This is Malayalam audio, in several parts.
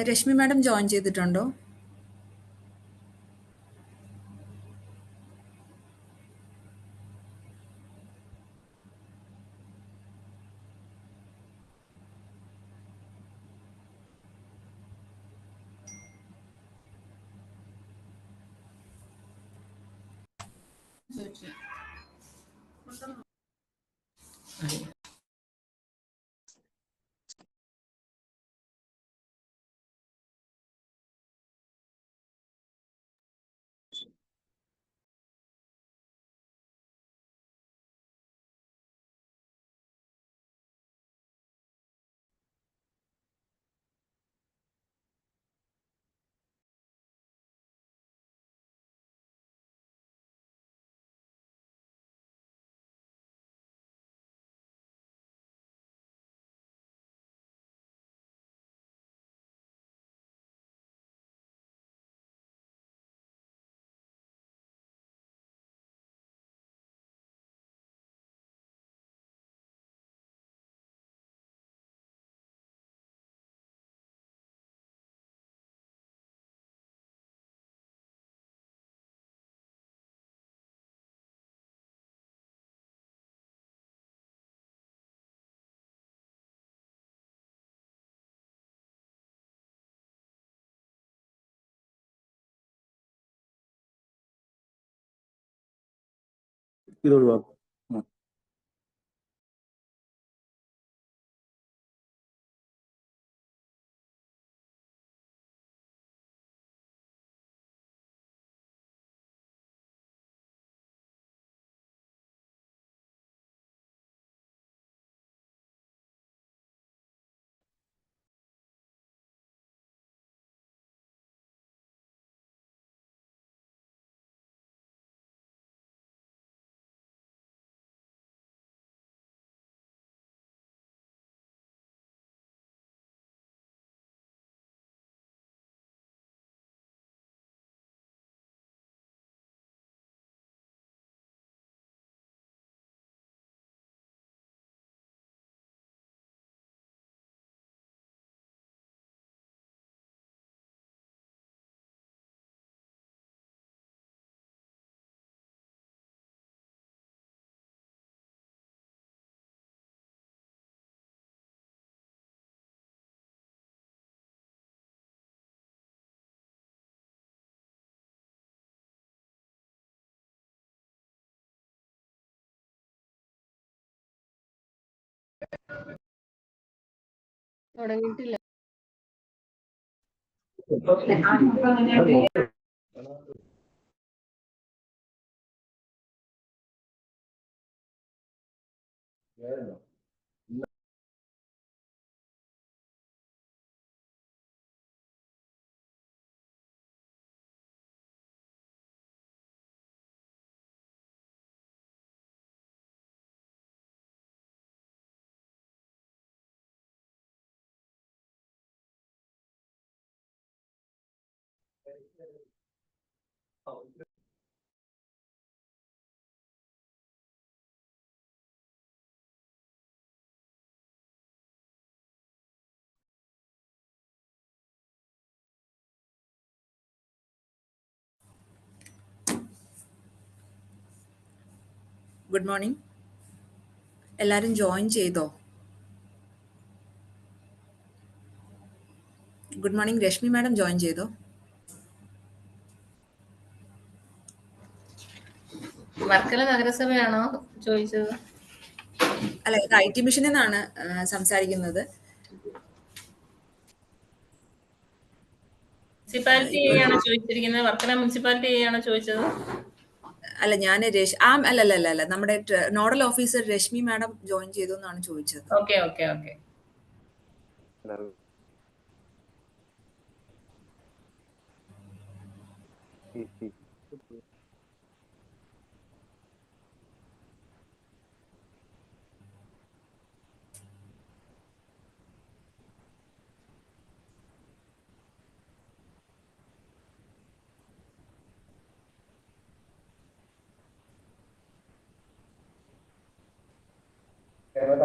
രശ്മി മാഡം ജോയിൻ ചെയ്തിട്ടുണ്ടോ? ഇത് ഒഴിവാക്കും. തുടങ്ങിയിട്ടില്ല. Good morning. എല്ലാവരും ജോയിൻ ചെയ്തോ? Good morning. Rashmi madam join ചെയ്തോ? വർക്കല നഗരസഭയാണോ ചോദിച്ചത്? അല്ല, ഇത് IT മിഷനിൽ നിന്നാണ് സംസാരിക്കുന്നത്. മുനിസിപ്പാലിറ്റി ആണോ ചോദിച്ചിരിക്കുന്നത്? വർക്കല മുനിസിപ്പാലിറ്റി ആണോ ചോദിച്ചത്? അല്ല, ഞാൻ അല്ല നമ്മുടെ nodal officer Rashmi madam join ചെയ്തു എന്നാണ് ചോദിച്ചത്. Okay okay okay.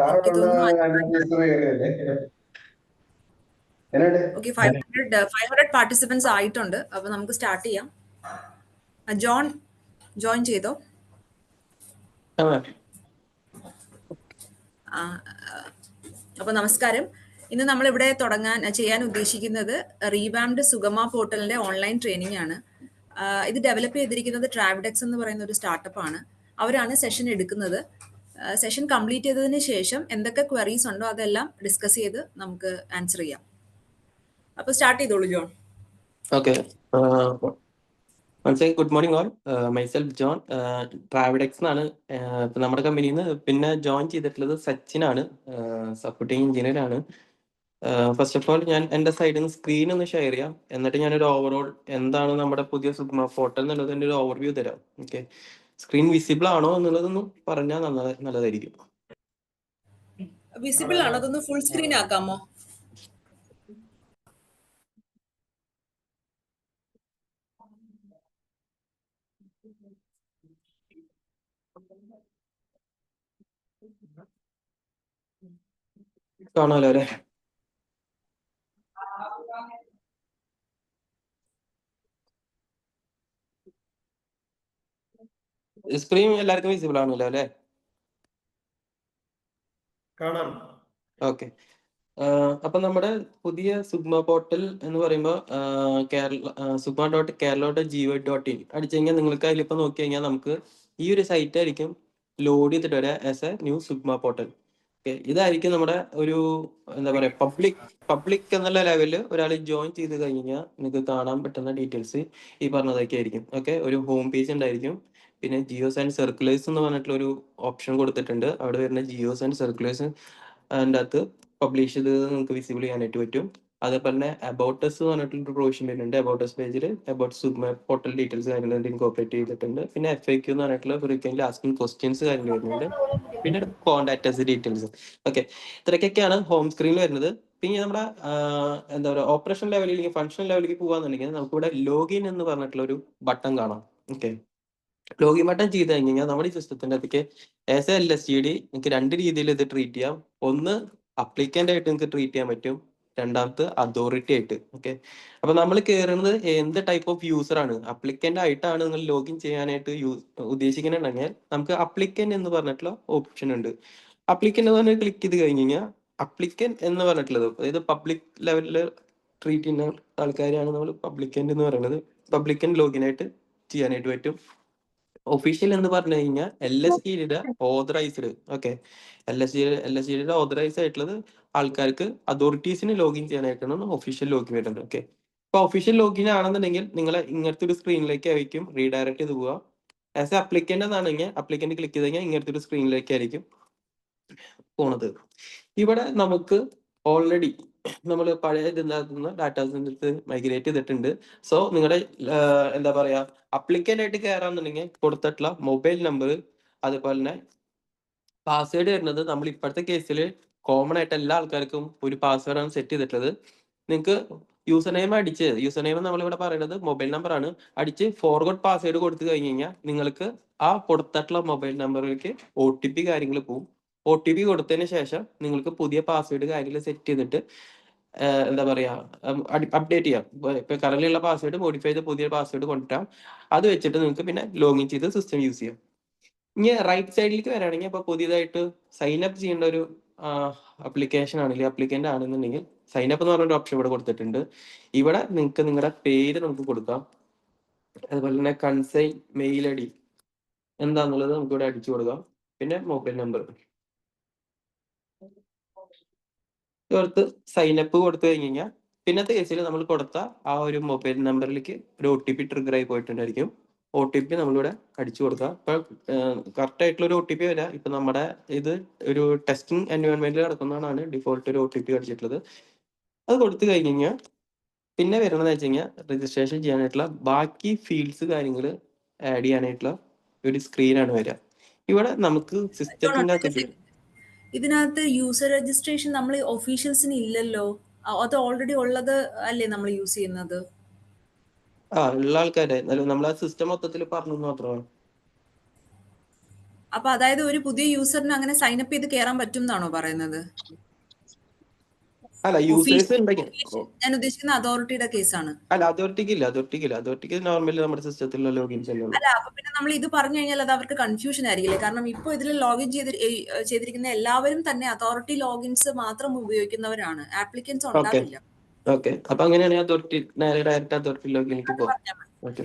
എനിക്ക് തോന്നുന്നു താഴെയുള്ള ഓക്കെ, 500 പാർട്ടിസിപ്പൻസ് ആയിട്ടുണ്ട്. അപ്പൊ നമുക്ക് സ്റ്റാർട്ട് ചെയ്യാം. ജോൺ ജോയിൻ ചെയ്തോ? അപ്പോൾ നമസ്കാരം. ഇന്ന് നമ്മൾ ഇവിടെ ചെയ്യാൻ ഉദ്ദേശിക്കുന്നത് റീവാംഡ് സുഗമ പോർട്ടലിന്റെ ഓൺലൈൻ ട്രെയിനിങ് ആണ്. ഇത് ഡെവലപ്പ് ചെയ്തിരിക്കുന്നത് ട്രാവഡെക്സ് എന്ന് പറയുന്ന ഒരു സ്റ്റാർട്ടപ്പ് ആണ്. അവരാണ് സെഷൻ എടുക്കുന്നത്. സെഷൻ കംപ്ലീറ്റ് ചെയ്തതിന് ശേഷം എന്തൊക്കെ ക്വയറീസ് ഉണ്ടോ അതെല്ലാം ഡിസ്കസ് ചെയ്ത് നമുക്ക് ആൻസർ ചെയ്യാം. അപ്പോൾ സ്റ്റാർട്ട് ചെയ്തോളൂ John. Okay. Once again, good morning all. Myself John. Travedex എന്നാണ് ഇപ്പം നമ്മുടെ കമ്പനിയിൽ നിന്ന് പിന്നെ ജോയിൻ ചെയ്തിട്ടുള്ളത് സച്ചിനാണ്, സപ്പോർട്ടിങ് എഞ്ചിനീയർ ആണ്. ഫസ്റ്റ് ഓഫ് ഓൾ ഞാൻ എൻ്റെ സൈഡിൽ നിന്ന് സ്ക്രീൻ ഒന്ന് ഷെയർ ചെയ്യാം, എന്നിട്ട് ഞാനൊരു ഓവറോൾ എന്താണ് നമ്മുടെ പുതിയ സുഗ്മ പോർട്ടൽ എന്നുള്ളതിൻ്റെ ഒരു ഓവർവ്യൂ തരാം. ഓക്കെ, സ്ക്രീൻ വിസിബിൾ ആണോ എന്നുള്ളതൊന്നും പറഞ്ഞാൽ നല്ലതായിരിക്കും. വിസിബിൾ ആണോ? അതൊന്ന് ഫുൾ സ്ക്രീൻ ആക്കാമോ? കാണാമല്ലോ അല്ലേ? സ്ക്രീൻ എല്ലാവർക്കും വിസിബിൾ ആണല്ലോ അല്ലേ? കാണാം. ഓക്കെ. അപ്പൊ നമ്മുടെ പുതിയ സുഗ്മ പോർട്ടൽ എന്ന് പറയുമ്പോൾ sugma.kerala.gov.in അടിച്ചു കഴിഞ്ഞാൽ നിങ്ങൾക്ക് അതിലിപ്പോൾ നോക്കി കഴിഞ്ഞാൽ നമുക്ക് ഈ ഒരു സൈറ്റ് ആയിരിക്കും ലോഡ് ചെയ്തിട്ട് വരാം as a new Sugama portal. Okay, ഇതായിരിക്കും നമ്മുടെ ഒരു എന്താ പറയുക പബ്ലിക് എന്നുള്ള ലെവലിൽ ഒരാൾ ജോയിൻ ചെയ്ത് കഴിഞ്ഞാൽ നിങ്ങൾക്ക് കാണാൻ പറ്റുന്ന ഡീറ്റെയിൽസ് ഈ പറഞ്ഞതൊക്കെ ആയിരിക്കും. ഓക്കെ, ഒരു ഹോം പേജ് ഉണ്ടായിരിക്കും. പിന്നെ ജിയോസ് ആൻഡ് സർക്കുലേഴ്സ് എന്ന് പറഞ്ഞിട്ടുള്ള ഒരു ഓപ്ഷൻ കൊടുത്തിട്ടുണ്ട്. അവിടെ വരുന്ന ജിയോസ് ആൻഡ് സർക്കുലേഴ്സ് അതിൻ്റെ അകത്ത് പബ്ലിഷ് ചെയ്ത് നിങ്ങൾക്ക് വിസിബിൾ ചെയ്യാനായിട്ട് പറ്റും. അതേപോലെ തന്നെ അബൌട്ട് അസ് എന്ന് പറഞ്ഞിട്ടുള്ള പ്രൊവിഷൻ വരുന്നുണ്ട്. അബൌട്ട് അസ് പേജിൽ അബൌട്ട് സുഗ്മ പോർട്ടൽ ഡീറ്റെയിൽസ് കാര്യങ്ങൾ ഇൻകോർപ്പറേറ്റ് ചെയ്തിട്ടുണ്ട്. പിന്നെ FAQ എന്ന് പറഞ്ഞിട്ടുള്ള ഫ്രീക്വൻ്റ്ലി ആസ്കിംഗ് ക്വസ്റ്റ്യൻസ് കാര്യങ്ങൾ വരുന്നുണ്ട്. പിന്നെ കോൺടാക്ട് ഡീറ്റെയിൽസ്. ഓക്കെ, ഇത്രയൊക്കെയാണ് ഹോം സ്ക്രീനിൽ വരുന്നത്. പിന്നെ നമ്മുടെ എന്താ പറയുക ഓപ്പറേഷൻ ലെവലിലേക്ക് ഫങ്ഷൻ ലെവലിലേക്ക് പോകാന്നുണ്ടെങ്കിൽ നമുക്കിവിടെ ലോഗിൻ എന്ന് പറഞ്ഞിട്ടുള്ള ഒരു ബട്ടൺ കാണാം. ഓക്കെ, ലോഗിൻ ബട്ടൺ ചെയ്ത് കഴിഞ്ഞാൽ നമ്മുടെ ഈ സിസ്റ്റത്തിന്റെ അകത്തേക്ക് ആസ് എ LSTD നിങ്ങൾക്ക് രണ്ട് രീതിയിൽ ഇത് ട്രീറ്റ് ചെയ്യാം. ഒന്ന് അപ്ലിക്കൻ്റ് ആയിട്ട് നിങ്ങൾക്ക് ട്രീറ്റ് ചെയ്യാൻ പറ്റും, രണ്ടാമത്തെ അതോറിറ്റി ആയിട്ട്. ഓക്കെ, അപ്പൊ നമ്മൾ കയറുന്നത് എന്ത് ടൈപ്പ് ഓഫ് യൂസർ ആണ്? അപ്ലിക്കൻ്റ് ആയിട്ടാണ് നിങ്ങൾ ലോഗിൻ ചെയ്യാനായിട്ട് ഉദ്ദേശിക്കുന്നുണ്ടെങ്കിൽ നമുക്ക് അപ്ലിക്കൻ്റ് എന്ന് പറഞ്ഞിട്ടുള്ള ഓപ്ഷൻ ഉണ്ട്. അപ്ലിക്കൻ്റ് എന്ന് പറഞ്ഞാൽ ക്ലിക്ക് ചെയ്ത് കഴിഞ്ഞ് കഴിഞ്ഞാൽ അപ്ലിക്കൻ്റ് എന്ന് പറഞ്ഞിട്ടുള്ളത് അതായത് പബ്ലിക് ലെവലിൽ ട്രീറ്റ് ചെയ്യുന്ന ആൾക്കാരെയാണ് നമ്മൾ പബ്ലിക്കൻ്റ് എന്ന് പറയുന്നത്. പബ്ലിക്കൻ്റ് ലോഗിൻ ആയിട്ട് ചെയ്യാനായിട്ട് പറ്റും. ഒഫീഷ്യൽ എന്ന് പറഞ്ഞു കഴിഞ്ഞാൽ LSTDയുടെ ഓതറൈസ്ഡ്. ഓക്കെ, LSTDയുടെ ഓതറൈസ് ആയിട്ടുള്ളത് ആൾക്കാർക്ക് അതോറിറ്റീസിന് ലോഗിൻ ചെയ്യാനായിട്ടാണ് ഒഫീഷ്യൽ ലോഗിൻ വരുന്നത്. ഓക്കെ, ഇപ്പൊ ഒഫീഷ്യൽ ലോഗിൻ ആണെന്നുണ്ടെങ്കിൽ നിങ്ങളെ ഇങ്ങനത്തെ ഒരു സ്ക്രീനിലേക്ക് ആയിരിക്കും റീഡയറക്ട് ചെയ്ത് പോവുക. ആസ് എ അപ്ലിക്കൻ്റ് എന്നാണെങ്കിൽ അപ്ലിക്കൻ്റ് ക്ലിക്ക് ചെയ്ത് കഴിഞ്ഞാൽ ഇങ്ങനത്തെ ഒരു സ്ക്രീനിലേക്ക് ആയിരിക്കും പോണത്. ഇവിടെ നമുക്ക് ഓൾറെഡി നമ്മൾ പഴയ ഇതിനകത്തുനിന്ന് ഡാറ്റാസിൻ്റെ മൈഗ്രേറ്റ് ചെയ്തിട്ടുണ്ട്. സോ നിങ്ങളുടെ എന്താ പറയാ അപ്ലിക്കൻ്റ് ആയിട്ട് കയറാന്നുണ്ടെങ്കിൽ കൊടുത്തിട്ടുള്ള മൊബൈൽ നമ്പർ അതുപോലെ തന്നെ പാസ്വേഡ് വരുന്നത് നമ്മൾ ഇപ്പോഴത്തെ കേസിൽ കോമൺ ആയിട്ട് എല്ലാ ആൾക്കാർക്കും ഒരു പാസ്വേഡാണ് സെറ്റ് ചെയ്തിട്ടുള്ളത്. നിങ്ങൾക്ക് യൂസർ നെയിം നമ്മളിവിടെ പറയുന്നത് മൊബൈൽ നമ്പർ ആണ്. അടിച്ച് ഫോർഗോട്ട് പാസ്വേഡ് കൊടുത്തു കഴിഞ്ഞ് കഴിഞ്ഞാൽ നിങ്ങൾക്ക് ആ കൊടുത്തിട്ടുള്ള മൊബൈൽ നമ്പറിലേക്ക് OTP കാര്യങ്ങൾ പോകും. OTP കൊടുത്തതിന് ശേഷം നിങ്ങൾക്ക് പുതിയ പാസ്വേഡ് കാര്യങ്ങൾ സെറ്റ് ചെയ്തിട്ട് എന്താ പറയാ അപ്ഡേറ്റ് ചെയ്യാം. ഇപ്പൊ കറന്റിലുള്ള പാസ്വേഡ് മോഡിഫൈ ചെയ്ത് പുതിയ പാസ്വേഡ് കൊണ്ടുവരാം. അത് വെച്ചിട്ട് നിങ്ങൾക്ക് പിന്നെ ലോഗിൻ ചെയ്ത് സിസ്റ്റം യൂസ് ചെയ്യാം. ഇനി റൈറ്റ് സൈഡിലേക്ക് വരാണെങ്കിൽ ഇപ്പൊ പുതിയതായിട്ട് സൈൻ അപ്പ് ചെയ്യേണ്ട ഒരു അപ്ലിക്കേഷൻ ആണെങ്കിൽ അപ്ലിക്കൻ്റ് ആണെന്നുണ്ടെങ്കിൽ സൈൻ അപ്പ് എന്ന് പറഞ്ഞൊരു ഓപ്ഷൻ ഇവിടെ കൊടുത്തിട്ടുണ്ട്. ഇവിടെ നിങ്ങൾക്ക് നിങ്ങളുടെ പേര് നമുക്ക് കൊടുക്കാം. അതുപോലെ തന്നെ കൺസൈൻ മെയിൽ ID എന്താന്നുള്ളത് നമുക്ക് ഇവിടെ അടിച്ചു കൊടുക്കാം. പിന്നെ മൊബൈൽ നമ്പർ ചേർത്ത് സൈൻ അപ്പ് കൊടുത്തു കഴിഞ്ഞ് കഴിഞ്ഞാൽ പിന്നത്തെ കേസിൽ നമ്മൾ കൊടുത്ത ആ ഒരു മൊബൈൽ നമ്പറിലേക്ക് ഒരു OTP ട്രിഗർ ആയി പോയിട്ടുണ്ടായിരിക്കും. OTP നമ്മളിവിടെ അടിച്ചു കൊടുക്കാം. ഇപ്പൊ കറക്റ്റ് ആയിട്ടുള്ള ഒരു OTP വരാം. ഇപ്പൊ നമ്മുടെ ഇത് ഒരു ടെസ്റ്റിംഗ് എൻവയോൺമെന്റിൽ നടക്കുന്നതാണ് ഡിഫോൾട്ട് ഒരു OTP അടിച്ചിട്ടുള്ളത്. അത് കൊടുത്തു കഴിഞ്ഞ് കഴിഞ്ഞാൽ പിന്നെ വരുന്നതെന്ന് വെച്ച് കഴിഞ്ഞാൽ രജിസ്ട്രേഷൻ ചെയ്യാനായിട്ടുള്ള ബാക്കി ഫീൽഡ്സ് കാര്യങ്ങൾ ആഡ് ചെയ്യാനായിട്ടുള്ള ഒരു സ്ക്രീനാണ് വരിക. ഇവിടെ നമുക്ക് സിസ്റ്റത്തിന്റെ ഇതിനകത്ത് യൂസർ രജിസ്ട്രേഷൻ നമ്മൾ ഒഫീഷ്യൽസിന് ഇല്ലല്ലോ. അത് ഓൾറെഡി ഉള്ളത് അല്ലേ നമ്മൾ യൂസ് ചെയ്യുന്നത്? ഉള്ള ആൾക്കാരെ നമ്മൾ ആ സിസ്റ്റം മൊത്തത്തിൽ പറഞ്ഞു മാത്രമാണ്. അപ്പൊ അതായത് ഒരു പുതിയ യൂസറിന് അങ്ങനെ സൈൻ അപ്പ് ചെയ്ത് കയറാൻ പറ്റും എന്നാണോ പറയുന്നത്? അല്ല യൂസേഴ്സ് ഉണ്ടെങ്കിൽ ഞാൻ ഉദ്ദേശിക്കുന്ന അതോറിറ്റിയുടെ കേസാണ്. അല്ല അതോറിറ്റിക്ക് നോർമലി നമ്മുടെ സിസ്റ്റത്തിലുള്ള ലോഗിൻസ് അല്ലേ ഉള്ളൂ. അല്ല, അപ്പൊ പിന്നെ നമ്മൾ ഇത് പറഞ്ഞു കഴിഞ്ഞാൽ അത് അവർക്ക് കൺഫ്യൂഷൻ ആയിരിക്കില്ലേ? കാരണം ഇപ്പോൾ ഇതിൽ ലോഗിൻ ചെയ്തിരിക്കുന്ന എല്ലാവരും തന്നെ അതോറിറ്റി ലോഗിൻസ് മാത്രം ഉപയോഗിക്കുന്നവരാണ്, ആപ്ലിക്കൻസ് ഓക്കെ ഉണ്ടാവില്ല. ഓക്കെ, അപ്പൊ അങ്ങനെയാണെങ്കിൽ അതോറിറ്റി നേരെ ഡയറക്റ്റ് അതോറിറ്റി ലോഗിനിലേക്ക് പോവാം. Okay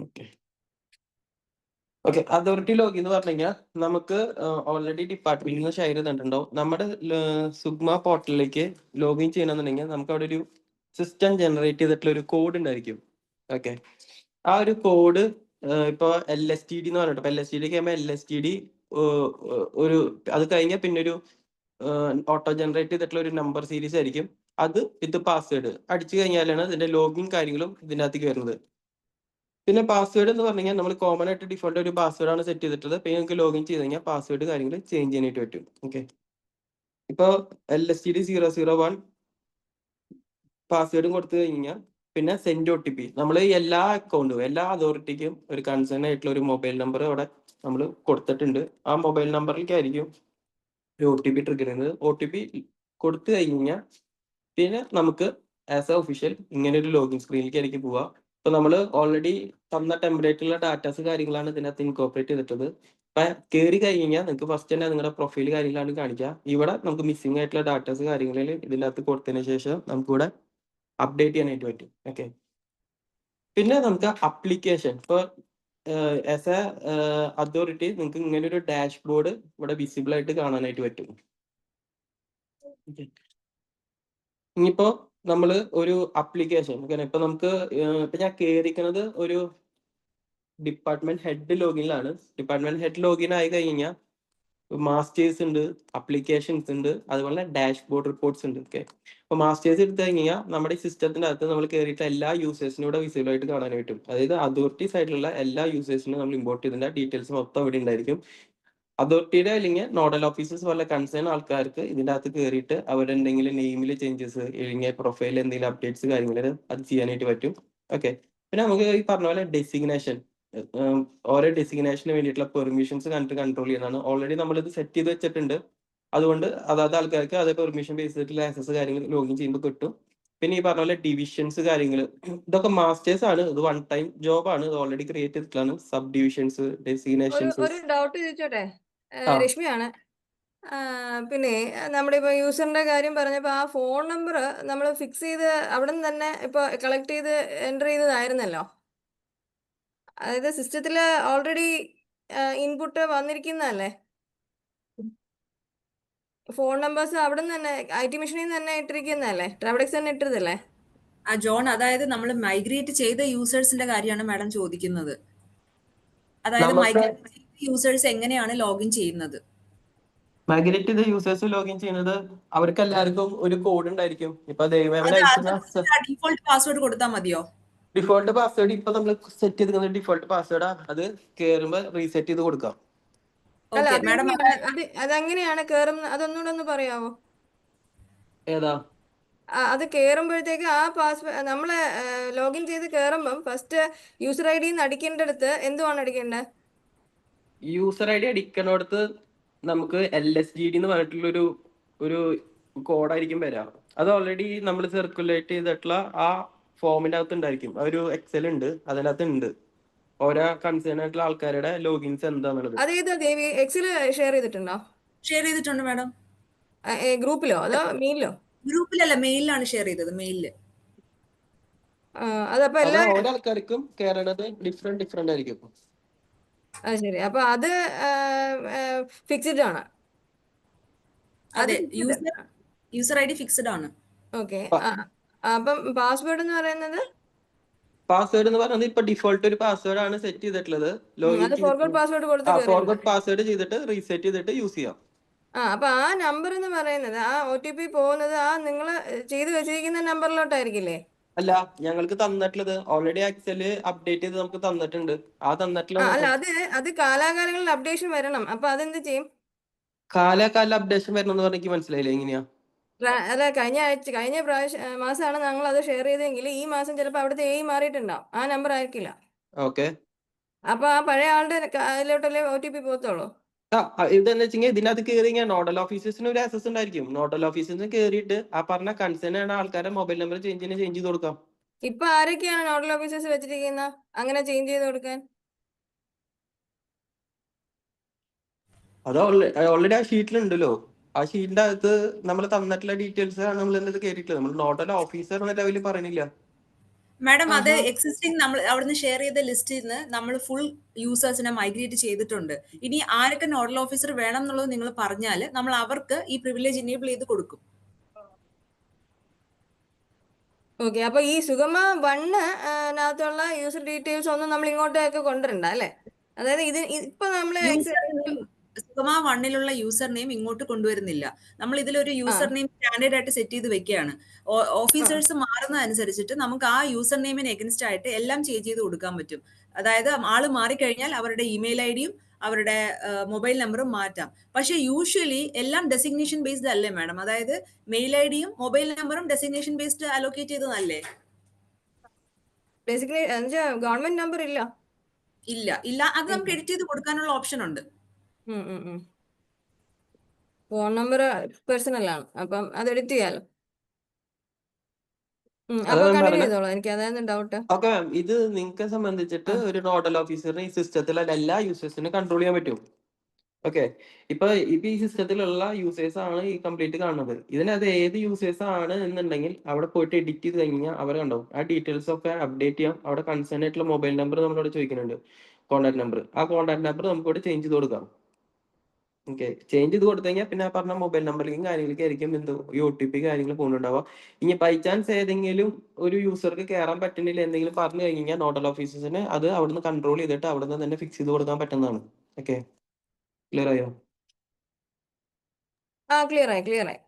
okay okay authority login എന്ന് പറഞ്ഞു കഴിഞ്ഞാൽ നമുക്ക് ഓൾറെഡി ഡിപ്പാർട്ട്മെന്റിൽ നിന്ന് ഷെയർ ചെയ്തിട്ടുണ്ടാവും. നമ്മുടെ സുഗ്മ പോർട്ടലിലേക്ക് ലോഗിൻ ചെയ്യണമെന്നുണ്ടെങ്കിൽ നമുക്ക് അവിടെ ഒരു സിസ്റ്റം ജനറേറ്റ് ചെയ്തിട്ടുള്ള ഒരു കോഡ് ഉണ്ടായിരിക്കും. ഓക്കെ, ആ ഒരു കോഡ് ഇപ്പോൾ LSTD എന്ന് പറഞ്ഞിട്ട്, ഇപ്പൊ LSTD കഴിയുമ്പോൾ LSTD ഒരു അത് കഴിഞ്ഞാൽ പിന്നെ ഒരു ഓട്ടോ ജനറേറ്റ് ചെയ്തിട്ടുള്ള ഒരു നമ്പർ സീരീസ് ആയിരിക്കും. അത് വിത്ത് പാസ്വേഡ് അടിച്ചു കഴിഞ്ഞാലാണ് ഇതിന്റെ ലോഗിൻ കാര്യങ്ങളും ഇതിൻ്റെ അകത്തേക്ക് വരുന്നത്. പിന്നെ പാസ്വേഡ് എന്ന് പറഞ്ഞു കഴിഞ്ഞാൽ നമ്മൾ കോമൺ ആയിട്ട് ഡിഫോൾട്ട് ഒരു പാസ്വേഡ് ആണ് സെറ്റ് ചെയ്തിട്ടുള്ളത്. പിന്നെ നിങ്ങൾക്ക് ലോഗിൻ ചെയ്ത് കഴിഞ്ഞാൽ പാസ്വേഡ് കാര്യങ്ങൾ ചേഞ്ച് ചെയ്യാനായിട്ട് പറ്റും. ഓക്കെ, ഇപ്പോൾ LSTD001 പാസ്വേഡും കൊടുത്തു കഴിഞ്ഞാൽ പിന്നെ സെൻഡ് OTP. നമ്മൾ എല്ലാ അക്കൗണ്ടും എല്ലാ അതോറിറ്റിക്കും ഒരു കൺസേൺ ആയിട്ടുള്ള ഒരു മൊബൈൽ നമ്പർ അവിടെ നമ്മൾ കൊടുത്തിട്ടുണ്ട്. ആ മൊബൈൽ നമ്പറിലേക്കായിരിക്കും ഒരു OTP ട്രിഗർ ചെയ്യുന്നത്. OTP കൊടുത്തു കഴിഞ്ഞാൽ പിന്നെ നമുക്ക് ആസ് എ ഒഫീഷ്യൽ ഇങ്ങനെ ഒരു ലോഗിൻ സ്ക്രീനിലേക്കായിരിക്കും പോവുക. ഇപ്പൊ നമ്മൾ ഓൾറെഡി തന്ന ടെംപ്ലേറ്റിലുള്ള ഡാറ്റാസ് കാര്യങ്ങളാണ് ഇതിനകത്ത് ഇൻകോപ്പറേറ്റ് ചെയ്തിട്ടത്. ഇപ്പൊ കയറി കഴിഞ്ഞാൽ നിങ്ങൾക്ക് ഫസ്റ്റ് തന്നെ നിങ്ങളുടെ പ്രൊഫൈൽ കാര്യങ്ങളാണ് കാണിക്കുക. ഇവിടെ നമുക്ക് മിസ്സിംഗ് ആയിട്ടുള്ള ഡാറ്റാസ് കാര്യങ്ങളിൽ ഇതിൻ്റെ അകത്ത് കൊടുത്തതിന് ശേഷം നമുക്കിവിടെ അപ്ഡേറ്റ് ചെയ്യാനായിട്ട് പറ്റും. ഓക്കെ, പിന്നെ നമുക്ക് അപ്ലിക്കേഷൻ ഇപ്പോൾ ആസ് എ അതോറിറ്റി നിങ്ങൾക്ക് ഇങ്ങനെ ഒരു ഡാഷ്ബോർഡ് ഇവിടെ വിസിബിൾ ആയിട്ട് കാണാനായിട്ട് പറ്റും. ഇനിയിപ്പോ നമ്മൾ ഒരു അപ്ലിക്കേഷൻ ഇപ്പൊ നമുക്ക് ഇപ്പൊ ഞാൻ കയറിക്കുന്നത് ഒരു ഡിപ്പാർട്ട്മെന്റ് ഹെഡ് ലോഗിനിലാണ്. ഡിപ്പാർട്ട്മെന്റ് ഹെഡ് ലോഗിൻ ആയി കഴിഞ്ഞാൽ മാസ്റ്റേഴ്സ് ഉണ്ട്, അപ്ലിക്കേഷൻസ് ഉണ്ട്, അതുപോലെ ഡാഷ്ബോർഡ് റിപ്പോർട്ട്സ് ഉണ്ട്. ഓക്കെ, അപ്പൊ മാസ്റ്റേഴ്സ് എടുത്തു കഴിഞ്ഞാൽ നമ്മുടെ സിസ്റ്റത്തിന്റെ അകത്ത് നമ്മൾ കയറിയിട്ട് എല്ലാ യൂസേഴ്സിനും ഇവിടെ വിസിബിൾ ആയിട്ട് കാണാൻ പറ്റും. അതായത് അതോറിറ്റി സൈഡിലുള്ള എല്ലാ യൂസേഴ്സിനും നമ്മൾ ഇമ്പോർട്ട് ചെയ്തതിന്റെ ഡീറ്റെയിൽസ് മൊത്തം ഇവിടെ ഉണ്ടായിരിക്കും. അതോറിറ്റിയുടെ അല്ലെങ്കിൽ നോഡൽ ഓഫീസേഴ്സ് പോലെ കൺസേൺ ആൾക്കാർക്ക് ഇതിൻ്റെ അകത്ത് കയറിയിട്ട് അവരുടെ എന്തെങ്കിലും നെയിമിൽ ചേഞ്ചസ് അല്ലെങ്കിൽ പ്രൊഫൈലിൽ എന്തെങ്കിലും അപ്ഡേറ്റ്സ് കാര്യങ്ങൾ അത് ചെയ്യാനായിട്ട് പറ്റും. ഓക്കെ, പിന്നെ നമുക്ക് ഈ പറഞ്ഞ പോലെ ഡെസിഗ്നേഷൻ, ഓരോ ഡെസിഗ്നേഷന് വേണ്ടിയിട്ടുള്ള പെർമിഷൻസ് കണ്ടിട്ട് കൺട്രോൾ ചെയ്യുന്നതാണ്. ഓൾറെഡി നമ്മളിത് സെറ്റ് ചെയ്ത് വെച്ചിട്ടുണ്ട്. അതുകൊണ്ട് അതായത് ആൾക്കാർക്ക് അതേ പെർമിഷൻ ബേസ് ചെയ്തിട്ടുള്ള ആക്സസ് കാര്യങ്ങൾ ലോഗിൻ ചെയ്യുമ്പോൾ കിട്ടും. പിന്നെ ഈ പറഞ്ഞ പോലെ ഡിവിഷൻസ് കാര്യങ്ങൾ ഇതൊക്കെ മാസ്റ്റേഴ്സ് ആണ്. ഇത് വൺ ടൈം ജോബ് ആണ്. ഇത് ഓൾറെഡി ക്രിയേറ്റ് ചെയ്തിട്ടുള്ളതാണ്. Sub divisions, designations. ഒരു ഡൗട്ട് ചോദിച്ചോട്ടെ? ആ. രശ്മിയാണ്. പിന്നെ നമ്മുടെ ഇപ്പൊ യൂസറിന്റെ കാര്യം പറഞ്ഞപ്പോ ആ ഫോൺ നമ്പർ നമ്മൾ ഫിക്സ് ചെയ്ത് അവിടെ നിന്ന് തന്നെ ഇപ്പൊ കളക്ട് ചെയ്ത് എൻ്റർ ചെയ്തതായിരുന്നല്ലോ. അതായത് സിസ്റ്റത്തിൽ ഓൾറെഡി ഇൻപുട്ട് വന്നിരിക്കുന്നതല്ലേ? ഫോൺ നമ്പേഴ്സ് അവിടെ നിന്ന് തന്നെ IT മെഷീനിൽ നിന്ന് തന്നെ ഇട്ടിരിക്കുന്നതല്ലേ? ട്രാവഡെക്സ് തന്നെ ഇട്ടതല്ലേ? ജോൺ, അതായത് നമ്മൾ മൈഗ്രേറ്റ് ചെയ്ത യൂസേഴ്സിന്റെ കാര്യമാണ് മാഡം ചോദിക്കുന്നത്. അതായത് മൈഗ്രേറ്റ് ചെയ്ത യൂസേഴ്സ് എങ്ങനെയാണ് ലോഗിൻ ചെയ്യുന്നത്? മൈഗ്രേറ്റ് ചെയ്ത യൂസേഴ്സ് ലോഗിൻ ചെയ്യുന്നത് അവർക്ക് എല്ലാവർക്കും ഒരു കോഡ് ഉണ്ടായിരിക്കും. ഇപ്പൊ ഡിഫോൾട്ട് പാസ്വേഡ് കൊടുത്താൽ മതിയോ? ഡിഫോൾട്ട് പാസ്വേഡ് ഇപ്പൊ നമ്മൾ സെറ്റ് ചെയ്തിരിക്കുന്ന ഡിഫോൾട്ട് പാസ്വേഡ് അത് കേറുമ്പോ റീസെറ്റ് ചെയ്ത് കൊടുക്കാം. അല്ല, ഓക്കെ മാഡം, അതെങ്ങനെയാണ് കേറുന്നത്? അതൊന്നുകൂടെ ഒന്ന് പറയാവോ? ഏതാ? അത് കയറുമ്പോഴത്തേക്ക് ആ പാസ്വേഡ് നമ്മൾ ലോഗിൻ ചെയ്ത് കയറുമ്പം ഫസ്റ്റ് യൂസർ ID അടിക്കേണ്ടടുത്ത് എന്തുവാണ് അടിക്കേണ്ടത്? യൂസർ ID അടിക്കണോടത്ത് നമുക്ക് LSTD എന്ന് പറഞ്ഞിട്ടുള്ള ഒരു കോഡായിരിക്കും വരാം. അത് ഓൾറെഡി നമ്മൾ സർക്കുലേറ്റ് ചെയ്തിട്ടുള്ള ആ ഫോമിന്റെ അകത്ത് ഉണ്ടായിരിക്കും. ഒരു എക്സൽ ഉണ്ട്, അതിനകത്ത് ഉണ്ട് ഓരോ കൺസേൺ ആയിട്ടുള്ള ആൾക്കാരുടെ ലോഗിൻസ് എന്താന്നുള്ളത്. അതേതാ ദേവി? എക്സിൽ ഷെയർ ചെയ്തിട്ടുണ്ടോ? ഷെയർ ചെയ്തിട്ടുണ്ട് മാഡം. ഗ്രൂപ്പിലോ അതോ മെയിലിലോ? ഗ്രൂപ്പിലല്ല, മെയിലിലാണ് ഷെയർ ചെയ്തത്. മെയിലില്. അതപ്പോ എല്ലാ ഓരോ ആൾക്കാർക്കും കയറണത് ഡിഫറെന്റ് ആയിരിക്കും. അത് ശരി. അപ്പൊ അത് ഫിക്സ്ഡ് ആണ്. അതെ, യൂസർ ID ഫിക്സ്ഡ് ആണ്. ഓക്കെ. അപ്പം പാസ്വേഡ് എന്ന് പറയുന്നത്? പാസ്വേഡ് എന്ന് പറയുന്നത് ഇപ്പൊ ഡിഫോൾട്ട് ഒരു പാസ്വേഡ് ആണ് സെറ്റ് ചെയ്തിട്ടുള്ളത്. ഫോർഗോട്ട് പാസ്വേഡ് കൊടുത്ത് ഫോർഗോട്ട് പാസ്വേഡ് ചെയ്തിട്ട് റീസെറ്റ് ചെയ്തിട്ട് യൂസ് ചെയ്യാം. അപ്പൊ ആ നമ്പർ എന്ന് പറയുന്നത് ആ OTP പോകുന്നത് ആ നിങ്ങൾ ചെയ്തു വെച്ചിരിക്കുന്ന നമ്പറിലോട്ടായിരിക്കില്ലേ? അല്ല, ഞങ്ങൾക്ക് തന്നിട്ടുള്ളത് ഓൾറെഡി എക്സല് അപ്ഡേറ്റ് ചെയ്ത് നമുക്ക് തന്നിട്ടുണ്ട്. ആ തന്നിട്ടുള്ള അല്ല, അത് കാലാകാലങ്ങളിൽ അപ്ഡേഷൻ വരണം. അപ്പൊ അതെന്ത് ചെയ്യും? കാലാകാല അപ്ഡേഷൻ വരണമെന്ന് പറഞ്ഞെങ്കിൽ മനസ്സിലായില്ല എങ്ങനെയാ? അല്ല, കഴിഞ്ഞ മാസമാണ് ഞങ്ങൾ അത് ഷെയർ ചെയ്തെങ്കിൽ ഈ മാസം ചിലപ്പോൾ അവിടുത്തെ മാറിയിട്ടുണ്ടാവും. ആ നമ്പർ ആയിരിക്കില്ല. ഓക്കെ, അപ്പൊ ആ പഴയ ആളുടെ അതിലോട്ടല്ലേ OTP പോകത്തുള്ളൂ? ഇതെന്ന് വെച്ചാൽ ഇതിനകത്ത് കയറി കഴിഞ്ഞാൽ നോഡൽ ഓഫീസേഴ്സിന് ഒരു ആക്സസ് ഉണ്ടായിരിക്കും. നോഡൽ ഓഫീസേഴ്സിന് കയറിയിട്ട് ആ പറഞ്ഞ കൺസേൺ ആണ് ആൾക്കാരെ മൊബൈൽ നമ്പർ ചേഞ്ച് ചെയ്ത് കൊടുക്കാം. ഇപ്പൊ ആരൊക്കെയാണ് നോഡൽ ഓഫീസേഴ്സ് വെച്ചിരിക്കുന്ന അങ്ങനെ ചേഞ്ച് ചെയ്ത് കൊടുക്കാൻ? അത് ഓൾറെഡി ആ ഷീറ്റിലുണ്ടല്ലോ. ആ ഷീറ്റിന്റെ അകത്ത് നമ്മൾ തന്നിട്ടുള്ള ഡീറ്റെയിൽസ് ആണ് നമ്മൾ എന്നത് കയറിയിട്ടുള്ളത്. നമ്മൾ നോഡൽ ഓഫീസർ എന്ന ലെവലിൽ പറയണില്ല. മാഡം അത് ആഹാ. എക്സിസ്റ്റിംഗ് നമ്മൾ അവിടുന്ന് ഷെയർ ചെയ്ത ലിസ്റ്റിൽ നിന്ന് നമ്മൾ ഫുൾ യൂസേഴ്സിനെ മൈഗ്രേറ്റ് ചെയ്തിട്ടുണ്ട്. ഇനി ആരൊക്കെ നോഡൽ ഓഫീസർ വേണം എന്നുള്ളത് നിങ്ങൾ പറഞ്ഞാൽ നമ്മൾ അവർക്ക് ഈ പ്രിവിലേജ് ഇനേബിൾ ചെയ്ത് കൊടുക്കും. ഓക്കെ, അപ്പൊ ഈ സുഗമ 1-നകത്തുള്ള യൂസർ ഡീറ്റെയിൽസ് ഒന്നും നമ്മൾ ഇങ്ങോട്ടേക്ക് കൊണ്ടുവരണ്ട അല്ലേ? അതായത് ഇത് ഇപ്പൊ നമ്മള് സുഗമ 1-ലുള്ള യൂസർ നെയിം ഇങ്ങോട്ട് കൊണ്ടുവരുന്നില്ല. നമ്മൾ ഇതിലൊരു യൂസർ നെയിം സ്റ്റാൻഡേർഡ് ആയിട്ട് സെറ്റ് ചെയ്ത് വെക്കുകയാണ്. ഓഫീസേഴ്സ് മാറുന്നതനുസരിച്ചിട്ട് നമുക്ക് ആ യൂസർ നെയിമിന് എഗൻസ്റ്റ് ആയിട്ട് എല്ലാം ചേഞ്ച് ചെയ്ത് കൊടുക്കാൻ പറ്റും. അതായത് ആള് മാറിക്കഴിഞ്ഞാൽ അവരുടെ ഇമെയിൽ ഐ ഡിയും അവരുടെ മൊബൈൽ നമ്പറും മാറ്റാം. പക്ഷെ യൂഷ്വലി എല്ലാം ഡെസിഗ്നേഷൻ ബേസ്ഡ് അല്ലേ മാഡം? അതായത് മെയിൽ ഐ ഡിയും മൊബൈൽ നമ്പറും ഡെസിഗ്നേഷൻ ബേസ്ഡ് അലോക്കേറ്റ് ചെയ്തതല്ലേ? ബേസിക്കലി ഗവൺമെന്റ് നമ്പർ ഇല്ല. ഇല്ല, അത് നമുക്ക് എഡിറ്റ് ചെയ്ത് കൊടുക്കാനുള്ള ഓപ്ഷൻ ഉണ്ട്. ഫോൺ നമ്പർ പേഴ്സണൽ ആണ്, അപ്പം അത് എഡിറ്റ് ചെയ്യാലോ. അപ്പൊ കണ്ടിന്യൂ ചെയ്തോളൂ, എനിക്ക് അതായിരുന്നു ഡൗട്ട്. ഓക്കെ മാം, ഇത് നിങ്ങൾക്ക് സംബന്ധിച്ചിട്ട് ഒരു നോഡൽ ഓഫീസറിന് ഈ സിസ്റ്റത്തിലെ എല്ലാ യൂസേഴ്സിനും കൺട്രോൾ ചെയ്യാൻ പറ്റും. ഓക്കെ, ഇപ്പൊ ഈ സിസ്റ്റത്തിലുള്ള യൂസേഴ്സ് ആണ് ഈ കംപ്ലീറ്റ് കാണുന്നത്. ഇതിനകത്ത് ഏത് യൂസേഴ്സ് ആണ് എന്നുണ്ടെങ്കിൽ അവിടെ പോയിട്ട് എഡിറ്റ് ചെയ്ത് കഴിഞ്ഞാൽ അവർ കണ്ടോ ആ ഡീറ്റെയിൽസ് ഒക്കെ അപ്ഡേറ്റ് ചെയ്യാം. അവിടെ കൺസേൺ ആയിട്ടുള്ള മൊബൈൽ നമ്പർ നമ്മളോട് ചോദിക്കുന്നുണ്ട്, കോൺടാക്ട് നമ്പർ. ആ കോൺടാക്ട് നമ്പർ നമുക്ക് ഇവിടെ ചേഞ്ച് ചെയ്ത് കൊടുക്കാം. ഓക്കെ, ചേഞ്ച് ചെയ്ത് കൊടുത്തു കഴിഞ്ഞാൽ പിന്നെ ആ പറഞ്ഞ മൊബൈൽ നമ്പറിലേക്കും കാര്യങ്ങളൊക്കെ ആയിരിക്കും ഈ OTP കാര്യങ്ങൾ പോകുന്നുണ്ടാവുക. ഇനി ബൈ ചാൻസ് ഏതെങ്കിലും ഒരു യൂസർക്ക് കയറാൻ പറ്റുന്നില്ല എന്തെങ്കിലും പറഞ്ഞു കഴിഞ്ഞാൽ നോഡൽ ഓഫീസേഴ്സിന് അത് അവിടുന്ന് കൺട്രോൾ ചെയ്തിട്ട് അവിടുന്ന് തന്നെ ഫിക്സ് ചെയ്ത് കൊടുക്കാൻ പറ്റുന്നതാണ്. ഓക്കെ, ക്ലിയർ ആയോ? ക്ലിയർ ആയി.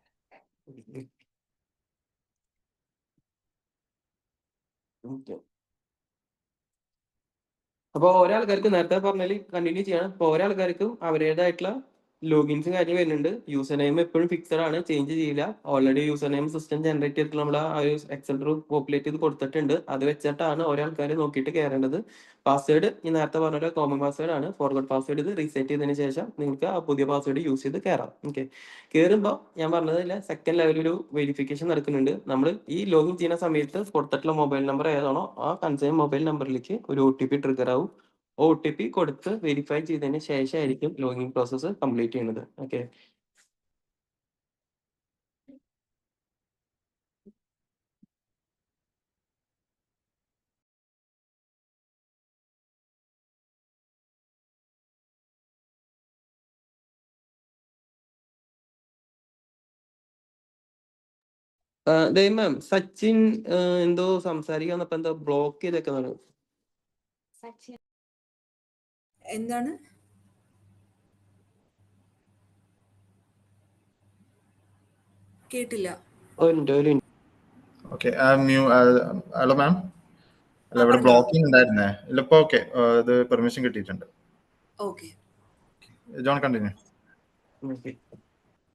അപ്പൊ ഓരോ ആൾക്കാർക്ക് നേരത്തെ പറഞ്ഞാൽ കണ്ടിന്യൂ ചെയ്യണം. അപ്പൊ ഓരോ ആൾക്കാർക്കും അവരുടേതായിട്ടുള്ള ലോഗിൻസും കാര്യം വരുന്നുണ്ട്. യൂസർ നെയിം എപ്പോഴും ഫിക്സഡ് ആണ്, ചേഞ്ച് ചെയ്യില്ല. Already user name system generate ചെയ്തിട്ട് നമ്മൾ ആ ഒരു എക്സൽ പോപ്പുലേറ്റ് ചെയ്ത് കൊടുത്തിട്ടുണ്ട്. അത് വെച്ചിട്ടാണ് ഓരോ ആൾക്കാർ നോക്കിയിട്ട് കയറേണ്ടത്. പാസ്വേഡ് ഈ നേരത്തെ പറഞ്ഞ കോമൺ പാസ്വേഡ് ആണ്. ഫോർഗോട്ട് പാസ്വേഡ് ഇത് റീസെറ്റ് ചെയ്തതിന് ശേഷം നിങ്ങൾക്ക് ആ പുതിയ പാസ്വേഡ് യൂസ് ചെയ്ത് കയറാം. ഓക്കെ, കയറുമ്പോൾ ഞാൻ പറഞ്ഞതില്ല സെക്കൻഡ് ലെവൽ ഒരു വെരിഫിക്കേഷൻ നടക്കുന്നുണ്ട്. നമ്മൾ ഈ ലോഗിൻ ചെയ്യുന്ന സമയത്ത് കൊടുത്തിട്ടുള്ള മൊബൈൽ നമ്പർ ഏതാണോ ആ കൺസേൺ മൊബൈൽ നമ്പറിലേക്ക് ഒരു OTP ട്രിഗർ ആവും. OTP കൊടുത്ത് വെരിഫൈ ചെയ്തതിന് ശേഷമായിരിക്കും ലോഗിൻ പ്രോസസ്സ് കംപ്ലീറ്റ് ചെയ്യുന്നത്. ഓക്കെ, മാം സച്ചിൻ എന്തോ സംസാരിക്കാൻ വന്നപ്പോ എന്തോ ബ്ലോക്ക് ചെയ്തേക്കുന്നതാണ്. എന്താണ്? കേട്ടില്ല. Okay, hello ma'am. അല്ല, ഇവിടെ ബ്ലോക്കിംഗ് ഉണ്ടായിരുന്നേ. ഇല്ല, ഇപ്പൊ ഓക്കെ, ഇത് പെർമിഷൻ കിട്ടിയിട്ടുണ്ട്. Okay, John continue.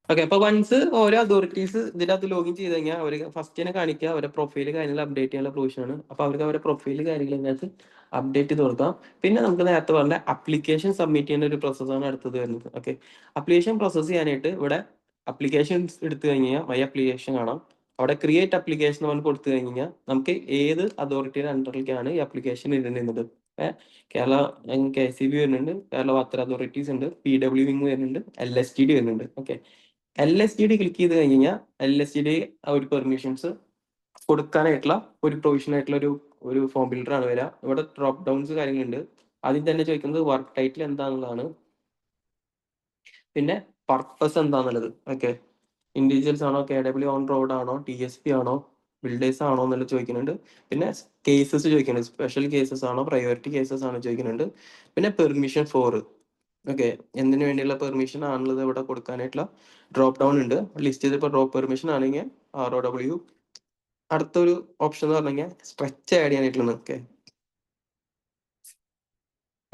ഓക്കെ, അപ്പൊ വൺസ് ഓരോ അതോറിറ്റീസ് ഇതിനകത്ത് ലോഗിൻ ചെയ്ത് കഴിഞ്ഞാൽ അവർ ഫസ്റ്റ് തന്നെ കാണിക്കുക അവരുടെ പ്രൊഫൈൽ കാര്യങ്ങൾ അപ്ഡേറ്റ് ചെയ്യാനുള്ള പ്രൊവിഷനാണ്. അപ്പൊ അവർക്ക് അവരുടെ പ്രൊഫൈൽ കാര്യങ്ങൾ ഇതിനകത്ത് അപ്ഡേറ്റ് ചെയ്ത് കൊടുക്കാം. പിന്നെ നമുക്ക് നേരത്തെ പറഞ്ഞ അപ്ലിക്കേഷൻ സബ്മിറ്റ് ചെയ്യുന്ന ഒരു പ്രോസസ്സാണ് അടുത്തത് വരുന്നത്. ഓക്കെ, അപ്ലിക്കേഷൻ പ്രോസസ്സ് ചെയ്യാനായിട്ട് ഇവിടെ അപ്ലിക്കേഷൻസ് എടുത്തു കഴിഞ്ഞാൽ മൈ അപ്ലിക്കേഷൻ കാണാം. അവിടെ ക്രിയേറ്റ് അപ്ലിക്കേഷൻ നമ്മൾ കൊടുത്തു കഴിഞ്ഞാൽ നമുക്ക് ഏത് അതോറിറ്റിയുടെ അണ്ടറിലേക്കാണ് ഈ അപ്ലിക്കേഷൻ ഇടുന്നത്. കേരള KCB വരുന്നുണ്ട്, കേരള വാട്ടർ അതോറിറ്റീസ് ഉണ്ട്, PW വരുന്നുണ്ട്, LSTD വരുന്നുണ്ട്. ഓക്കെ, LSTD ക്ലിക്ക് ചെയ്ത് കഴിഞ്ഞാൽ LSTD ഒരു പെർമിഷൻസ് കൊടുക്കാനായിട്ടുള്ള ഒരു പ്രൊവിഷൻ ആയിട്ടുള്ള ഒരു ഫോം ബിൽഡർ ആണ് വരിക. ഇവിടെ ഡ്രോപ്പ് ഡൗൺസ് കാര്യങ്ങളുണ്ട്. ആദ്യം തന്നെ ചോദിക്കുന്നത് വർക്ക് ടൈറ്റിൽ എന്താണെന്നുള്ളതാണ്, പിന്നെ പർപ്പസ് എന്താണെന്നുള്ളത്. ഓക്കെ, ഇൻഡിവിജ്വൽസ് ആണോ, KW ഓൺ റോഡ് ആണോ, TSP ആണോ, ബിൽഡേഴ്സ് ആണോ എന്നുള്ളത് ചോദിക്കുന്നുണ്ട്. പിന്നെ കേസസ് ചോദിക്കുന്നുണ്ട്, സ്പെഷ്യൽ കേസസ് ആണോ, പ്രയോറിറ്റി കേസസ് ആണോ ചോദിക്കുന്നുണ്ട്. പിന്നെ പെർമിഷൻ ഫോർ, ഓക്കെ, എന്തിനു വേണ്ടിയുള്ള പെർമിഷൻ ആണുള്ളത് ഇവിടെ കൊടുക്കാനായിട്ടുള്ള ഡ്രോപ്പ് ഡൗൺ ഉണ്ട്. ലിസ്റ്റ് ചെയ്ത് ഇപ്പോൾ ഡ്രോപ്പ് പെർമിഷൻ ആണെങ്കിൽ ROW. അടുത്തൊരു ഓപ്ഷൻ എന്ന് പറഞ്ഞു കഴിഞ്ഞാൽ സ്ട്രെച്ച് ആഡ് ചെയ്യാനായിട്ടുള്ളത്. ഓക്കെ,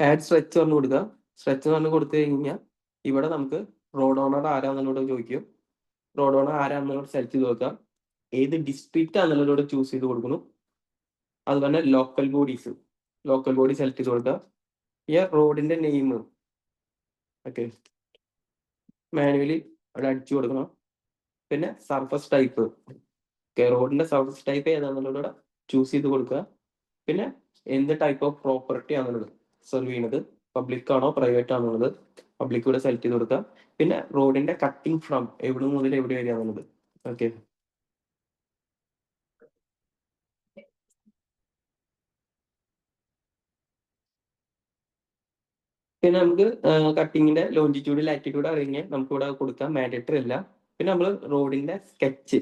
ആഡ് സ്ട്രെച്ച് പറഞ്ഞു കൊടുക്കുക. സ്ട്രെച്ച് പറഞ്ഞു കൊടുത്തു കഴിഞ്ഞാൽ ഇവിടെ നമുക്ക് റോഡ് ഓണർ ആരാന്നുള്ളത് ചോദിക്കും. റോഡ് ഓണർ ആരാന്നുള്ളത് സെലക്ട് ചെയ്ത് നോക്കാം. ഏത് ഡിസ്ട്രിക്റ്റ് ആണെന്നുള്ളതോടെ ചൂസ് ചെയ്ത് കൊടുക്കുന്നു. അതുപോലെ ലോക്കൽ ബോഡി സെലക്ട് ചെയ്ത് കൊടുക്കുക. ഈ റോഡിന്റെ നെയിം. ഓക്കെ, മാനുവലി അവിടെ അടിച്ചു കൊടുക്കണം. പിന്നെ സർഫസ് ടൈപ്പ്, റോഡിന്റെ സർഫസ് ടൈപ്പ് ഏതാണെന്നുള്ളത് ചൂസ് ചെയ്ത് കൊടുക്കുക. പിന്നെ എന്ത് ടൈപ്പ് ഓഫ് പ്രോപ്പർട്ടി ആണുള്ളത് സെർവ് ചെയ്യുന്നത്, പബ്ലിക് ആണോ പ്രൈവറ്റ് ആണുള്ളത്, പബ്ലിക് കൂടെ സെലക്ട് ചെയ്ത് കൊടുക്കുക. പിന്നെ റോഡിന്റെ കട്ടിങ് ഫ്രം എവിടെ മുതൽ എവിടെ വരെയാണുള്ളത്. ഓക്കെ, പിന്നെ നമുക്ക് കട്ടിങ്ങിന്റെ ലോഞ്ചിറ്റ്യൂഡ് ലാറ്റിറ്റ്യൂഡ് അറിഞ്ഞ് നമുക്ക് ഇവിടെ കൊടുക്കാം, മാൻഡേറ്ററി അല്ല. പിന്നെ നമ്മൾ റോഡിന്റെ സ്കെച്ച്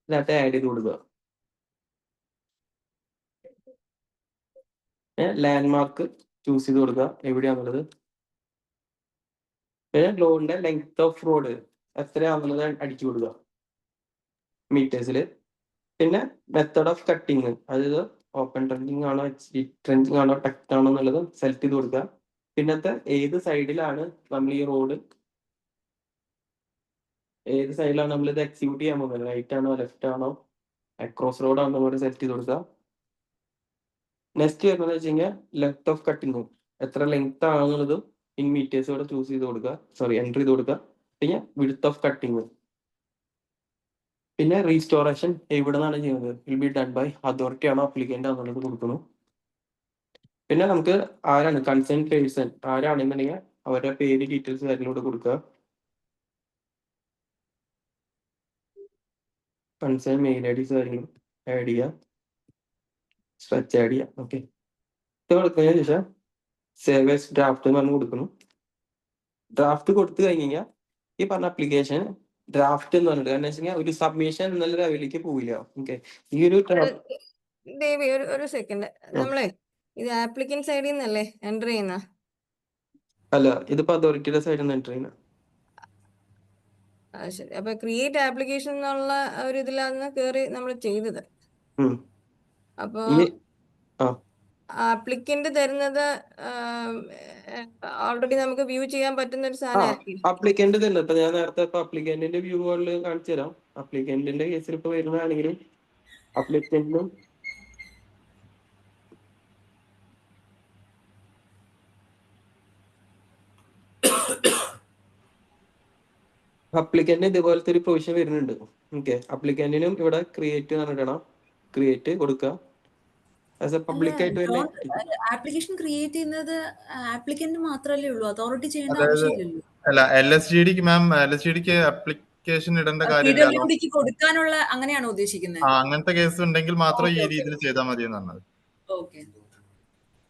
ഇതിനകത്ത് ആഡ് ചെയ്ത് കൊടുക്കുക. ലാൻഡ്മാർക്ക് ചൂസ് ചെയ്ത് കൊടുക്കുക എവിടെയാണുള്ളത്. പിന്നെ റോഡിന്റെ ലെങ്ത് ഓഫ് റോഡ് എത്രയാണെന്നുള്ളത് അടിച്ചു കൊടുക്കുക മീറ്റേഴ്സിൽ. പിന്നെ മെത്തഡ് ഓഫ് കട്ടിങ്, അതായത് ഓപ്പൺ ട്രെഞ്ചിങ് ആണോ ട്രെഞ്ചിങ് ആണോ ടെക്ട് ആണോ എന്നുള്ളത് സെലക്ട് ചെയ്ത് കൊടുക്കുക. പിന്നത്തെ ഏത് സൈഡിലാണ് നമ്മൾ ഈ റോഡ് ഏത് സൈഡിലാണ് നമ്മൾ ഇത് എക്സിക്യൂട്ട് ചെയ്യാൻ പോകുന്നത്, റൈറ്റ് ആണോ ലെഫ്റ്റ് ആണോ അക്രോസ് റോഡ് ആണോ നമ്മൾ സെലക്ട് ചെയ്ത് കൊടുക്കുക. നെക്സ്റ്റ് വരുന്നത് വെച്ച് കഴിഞ്ഞാൽ ലെങ്ത് ഓഫ് കട്ടിങ്, എത്ര ലെങ്ത് ആണെന്നുള്ളതും ഇൻ മീറ്റേഴ്സ് കൂടെ ചൂസ് ചെയ്ത് കൊടുക്കുക, എൻ്റർ ചെയ്ത് കൊടുക്കുക. പിന്നെ വിഡ്ത്ത് ഓഫ് കട്ടിങ്, പിന്നെ റീസ്റ്റോറേഷൻ എവിടെ നിന്നാണ് ചെയ്യുന്നത്, will be done by authority ആണോ അപ്ലിക്കൻ്റ് ആണെന്നുള്ളത് കൊടുക്കുന്നു. പിന്നെ നമുക്ക് ആരാണ് കൺസേൺ പേഴ്സൺ ആരാണെന്നുണ്ടെങ്കിൽ അവരുടെ പേര് ഡീറ്റെയിൽസ് കാര്യങ്ങളോട് കൊടുക്കുക. കൺസേൺ മെയിൽ ഐ ഡിസ് കാര്യങ്ങളും ആഡ് ചെയ്യുക, സ്ട്രെച്ച് ആഡ് ചെയ്യുക. ഓക്കെ, ഇത് കൊടുക്കുന്നതിന് ശേഷം സേവ് ആസ് ഡ്രാഫ്റ്റ് എന്ന് പറഞ്ഞ് കൊടുക്കുന്നു. ഡ്രാഫ്റ്റ് കൊടുത്തു കഴിഞ്ഞ് കഴിഞ്ഞാൽ ഈ പറഞ്ഞ അപ്ലിക്കേഷൻ ഡ്രാഫ്റ്റ് എന്ന് പറഞ്ഞിട്ട്, കാരണം വെച്ച് കഴിഞ്ഞാൽ ഒരു സബ്മിഷൻ എന്നുള്ള ലെവലിലേക്ക് പോവില്ല. ഓക്കെ, ഈ ഒരു ദേവി ഒരു സെക്കൻഡ്, നമ്മളെ ഇത് ആപ്ലിക്കൻ സൈഡിൽ നിന്നല്ലേ എൻ്റർ ചെയ്യുന്ന? അല്ല, ഇതിപ്പോ അതോറിറ്റിയുടെ സൈഡിൽ നിന്ന് എൻ്റർ ചെയ്യുന്ന. ശരി, അപ്പൊ ക്രിയേറ്റ് ആപ്ലിക്കേഷൻ എന്നുള്ള ഒരു ഇതിലാണ് കയറി നമ്മൾ ചെയ്തത്. അപ്പൊ ആപ്ലിക്കന്റ് തരുന്നത് ഓൾറെഡി നമുക്ക് വ്യൂ ചെയ്യാൻ പറ്റുന്ന ഒരു സാധനമായിരിക്കും. ആപ്ലിക്കന്റ് തന്നെ ഇപ്പൊ ഞാൻ നേരത്തെ ആപ്ലിക്കന്റിന്റെ വ്യൂ മോഡിൽ കാണിച്ചു തരാം. ആപ്ലിക്കന്റിന്റെ കേസിൽ ഇപ്പൊ വരുന്നതാണെങ്കിലും ആപ്ലിക്കന്റിലും അപ്ലിക്കന്റിന് ഇതുപോലത്തെ ഒരു പ്രൊവിഷൻ വരുന്നുണ്ട്. ഓക്കെ, അപ്ലിക്കന്റിനും ഇവിടെ ക്രിയേറ്റ് പറഞ്ഞിടണം, ക്രിയേറ്റ് കൊടുക്കുക. പബ്ലിക് ആയിട്ട് തന്നെ ആപ്ലിക്കേഷൻ ക്രിയേറ്റ് ചെയ്യുന്നത് ആപ്ലിക്കന്റ് മാത്രമല്ലേ ഉള്ളൂ, അതോറിറ്റി ചെയ്യേണ്ട അതായത് ആവശ്യമില്ലല്ലോ. അല്ല, LSGDക്ക് മാം, LSGDക്ക് അപ്ലിക്കേഷൻ ഇടേണ്ട കാര്യമില്ലല്ലോ. PWD ക്ക് കൊടുക്കാനുള്ള അങ്ങനെയാണോ ഉദ്ദേശിക്കുന്നത്? അങ്ങനത്തെ കേസ് ഉണ്ടെങ്കിൽ മാത്രം ഈ Okay, okay. രീതിയിൽ ചെയ്താൽ മതി എന്നാണ്. ഓക്കെ,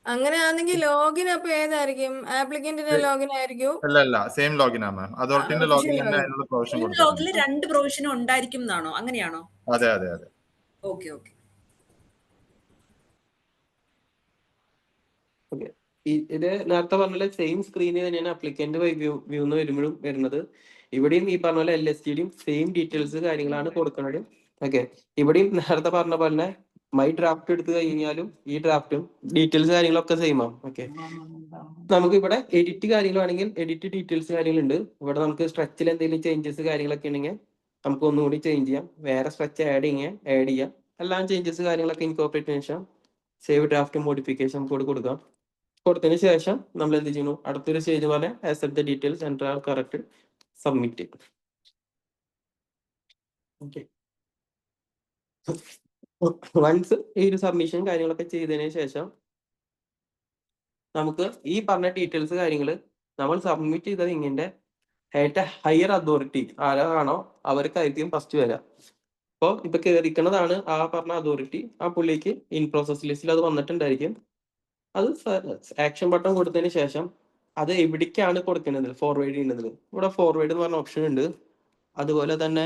അങ്ങനെയാണെങ്കിൽ ലോഗിൻ അപ്പൊ ഏതായിരിക്കും? ആപ്ലിക്കന്റിന്റെ ലോഗിൻ ആയിരിക്കും? അല്ല, സെയിം ലോഗിൻ ആണ് മാം. അതോറിറ്റിന്റെ ലോഗിൻ തന്നെ അതിനുള്ള പ്രൊവിഷൻ കൊടുക്കും. ലോഗിൽ 2 പ്രൊവിഷനും ഉണ്ടായിരിക്കും എന്നാണോ, അങ്ങനെയാണോ? അതെ. ഓക്കെ. ഓക്കെ, ഇത് നേരത്തെ പറഞ്ഞ സെയിം സ്ക്രീനിൽ തന്നെയാണ് അപ്ലിക്കന്റ് വ്യൂ എന്ന് വരുമ്പോഴും വരുന്നത്. ഇവിടെയും ഈ പറഞ്ഞ പോലെ LSTയുടെയും സെയിം ഡീറ്റെയിൽസ് കാര്യങ്ങളാണ് കൊടുക്കുന്നത്. ഓക്കെ, ഇവിടെയും നേരത്തെ പറഞ്ഞ പോലെ മൈ ഡ്രാഫ്റ്റ് എടുത്തു കഴിഞ്ഞാലും ഈ ഡ്രാഫ്റ്റും ഡീറ്റെയിൽസ് കാര്യങ്ങളൊക്കെ സെയിം ആണ്. ഓക്കെ, നമുക്ക് ഇവിടെ എഡിറ്റ് കാര്യങ്ങളാണെങ്കിൽ എഡിറ്റ് ഡീറ്റെയിൽസ് കാര്യങ്ങളുണ്ട്. ഇവിടെ നമുക്ക് സ്ട്രെച്ചിൽ എന്തെങ്കിലും ചേഞ്ചസ് കാര്യങ്ങളൊക്കെ ഉണ്ടെങ്കിൽ നമുക്ക് ഒന്നുകൂടി ചേഞ്ച് ചെയ്യാം, വേറെ സ്ട്രെച്ച് ആഡ് ചെയ്യാം. എല്ലാം ചേഞ്ചസ് കാര്യങ്ങളൊക്കെ ഇൻകോർപ്പറേറ്റ് ശേഷം സേവ് ഡ്രാഫ്റ്റ് മോഡിഫിക്കേഷൻ കോഡ് കൊടുക്കാം. കൊടുത്തതിന് ശേഷം നമ്മൾ എന്ത് ചെയ്യുന്നു, അടുത്തൊരു സ്റ്റേജ് പോലെ accept the details enter are correct, submit. Okay, once ഈ ഒരു സബ്മിഷൻ കാര്യങ്ങളൊക്കെ ചെയ്തതിന് ശേഷം നമുക്ക് ഈ പറഞ്ഞ ഡീറ്റെയിൽസ് കാര്യങ്ങൾ നമ്മൾ സബ്മിറ്റ് ചെയ്ത ഇങ്ങനെ ഏറ്റവും ഹയർ അതോറിറ്റി ആരാണോ അവർക്കായിരിക്കും ഫസ്റ്റ് വരാം. അപ്പോൾ ഇപ്പൊ കയറിക്കുന്നതാണ് ആ പറഞ്ഞ അതോറിറ്റി, ആ പുള്ളിക്ക് ഇൻ പ്രോസസ് ലിസ്റ്റിൽ അത് വന്നിട്ടുണ്ടായിരിക്കും. അത് ആക്ഷൻ ബട്ടൺ കൊടുത്തതിന് ശേഷം അത് എവിടേക്കാണ് കൊടുക്കുന്നത്, ഫോർവേഡ് ചെയ്യുന്നത്. ഇവിടെ ഫോർവേഡ് എന്ന് പറഞ്ഞ ഓപ്ഷൻ ഉണ്ട്, അതുപോലെ തന്നെ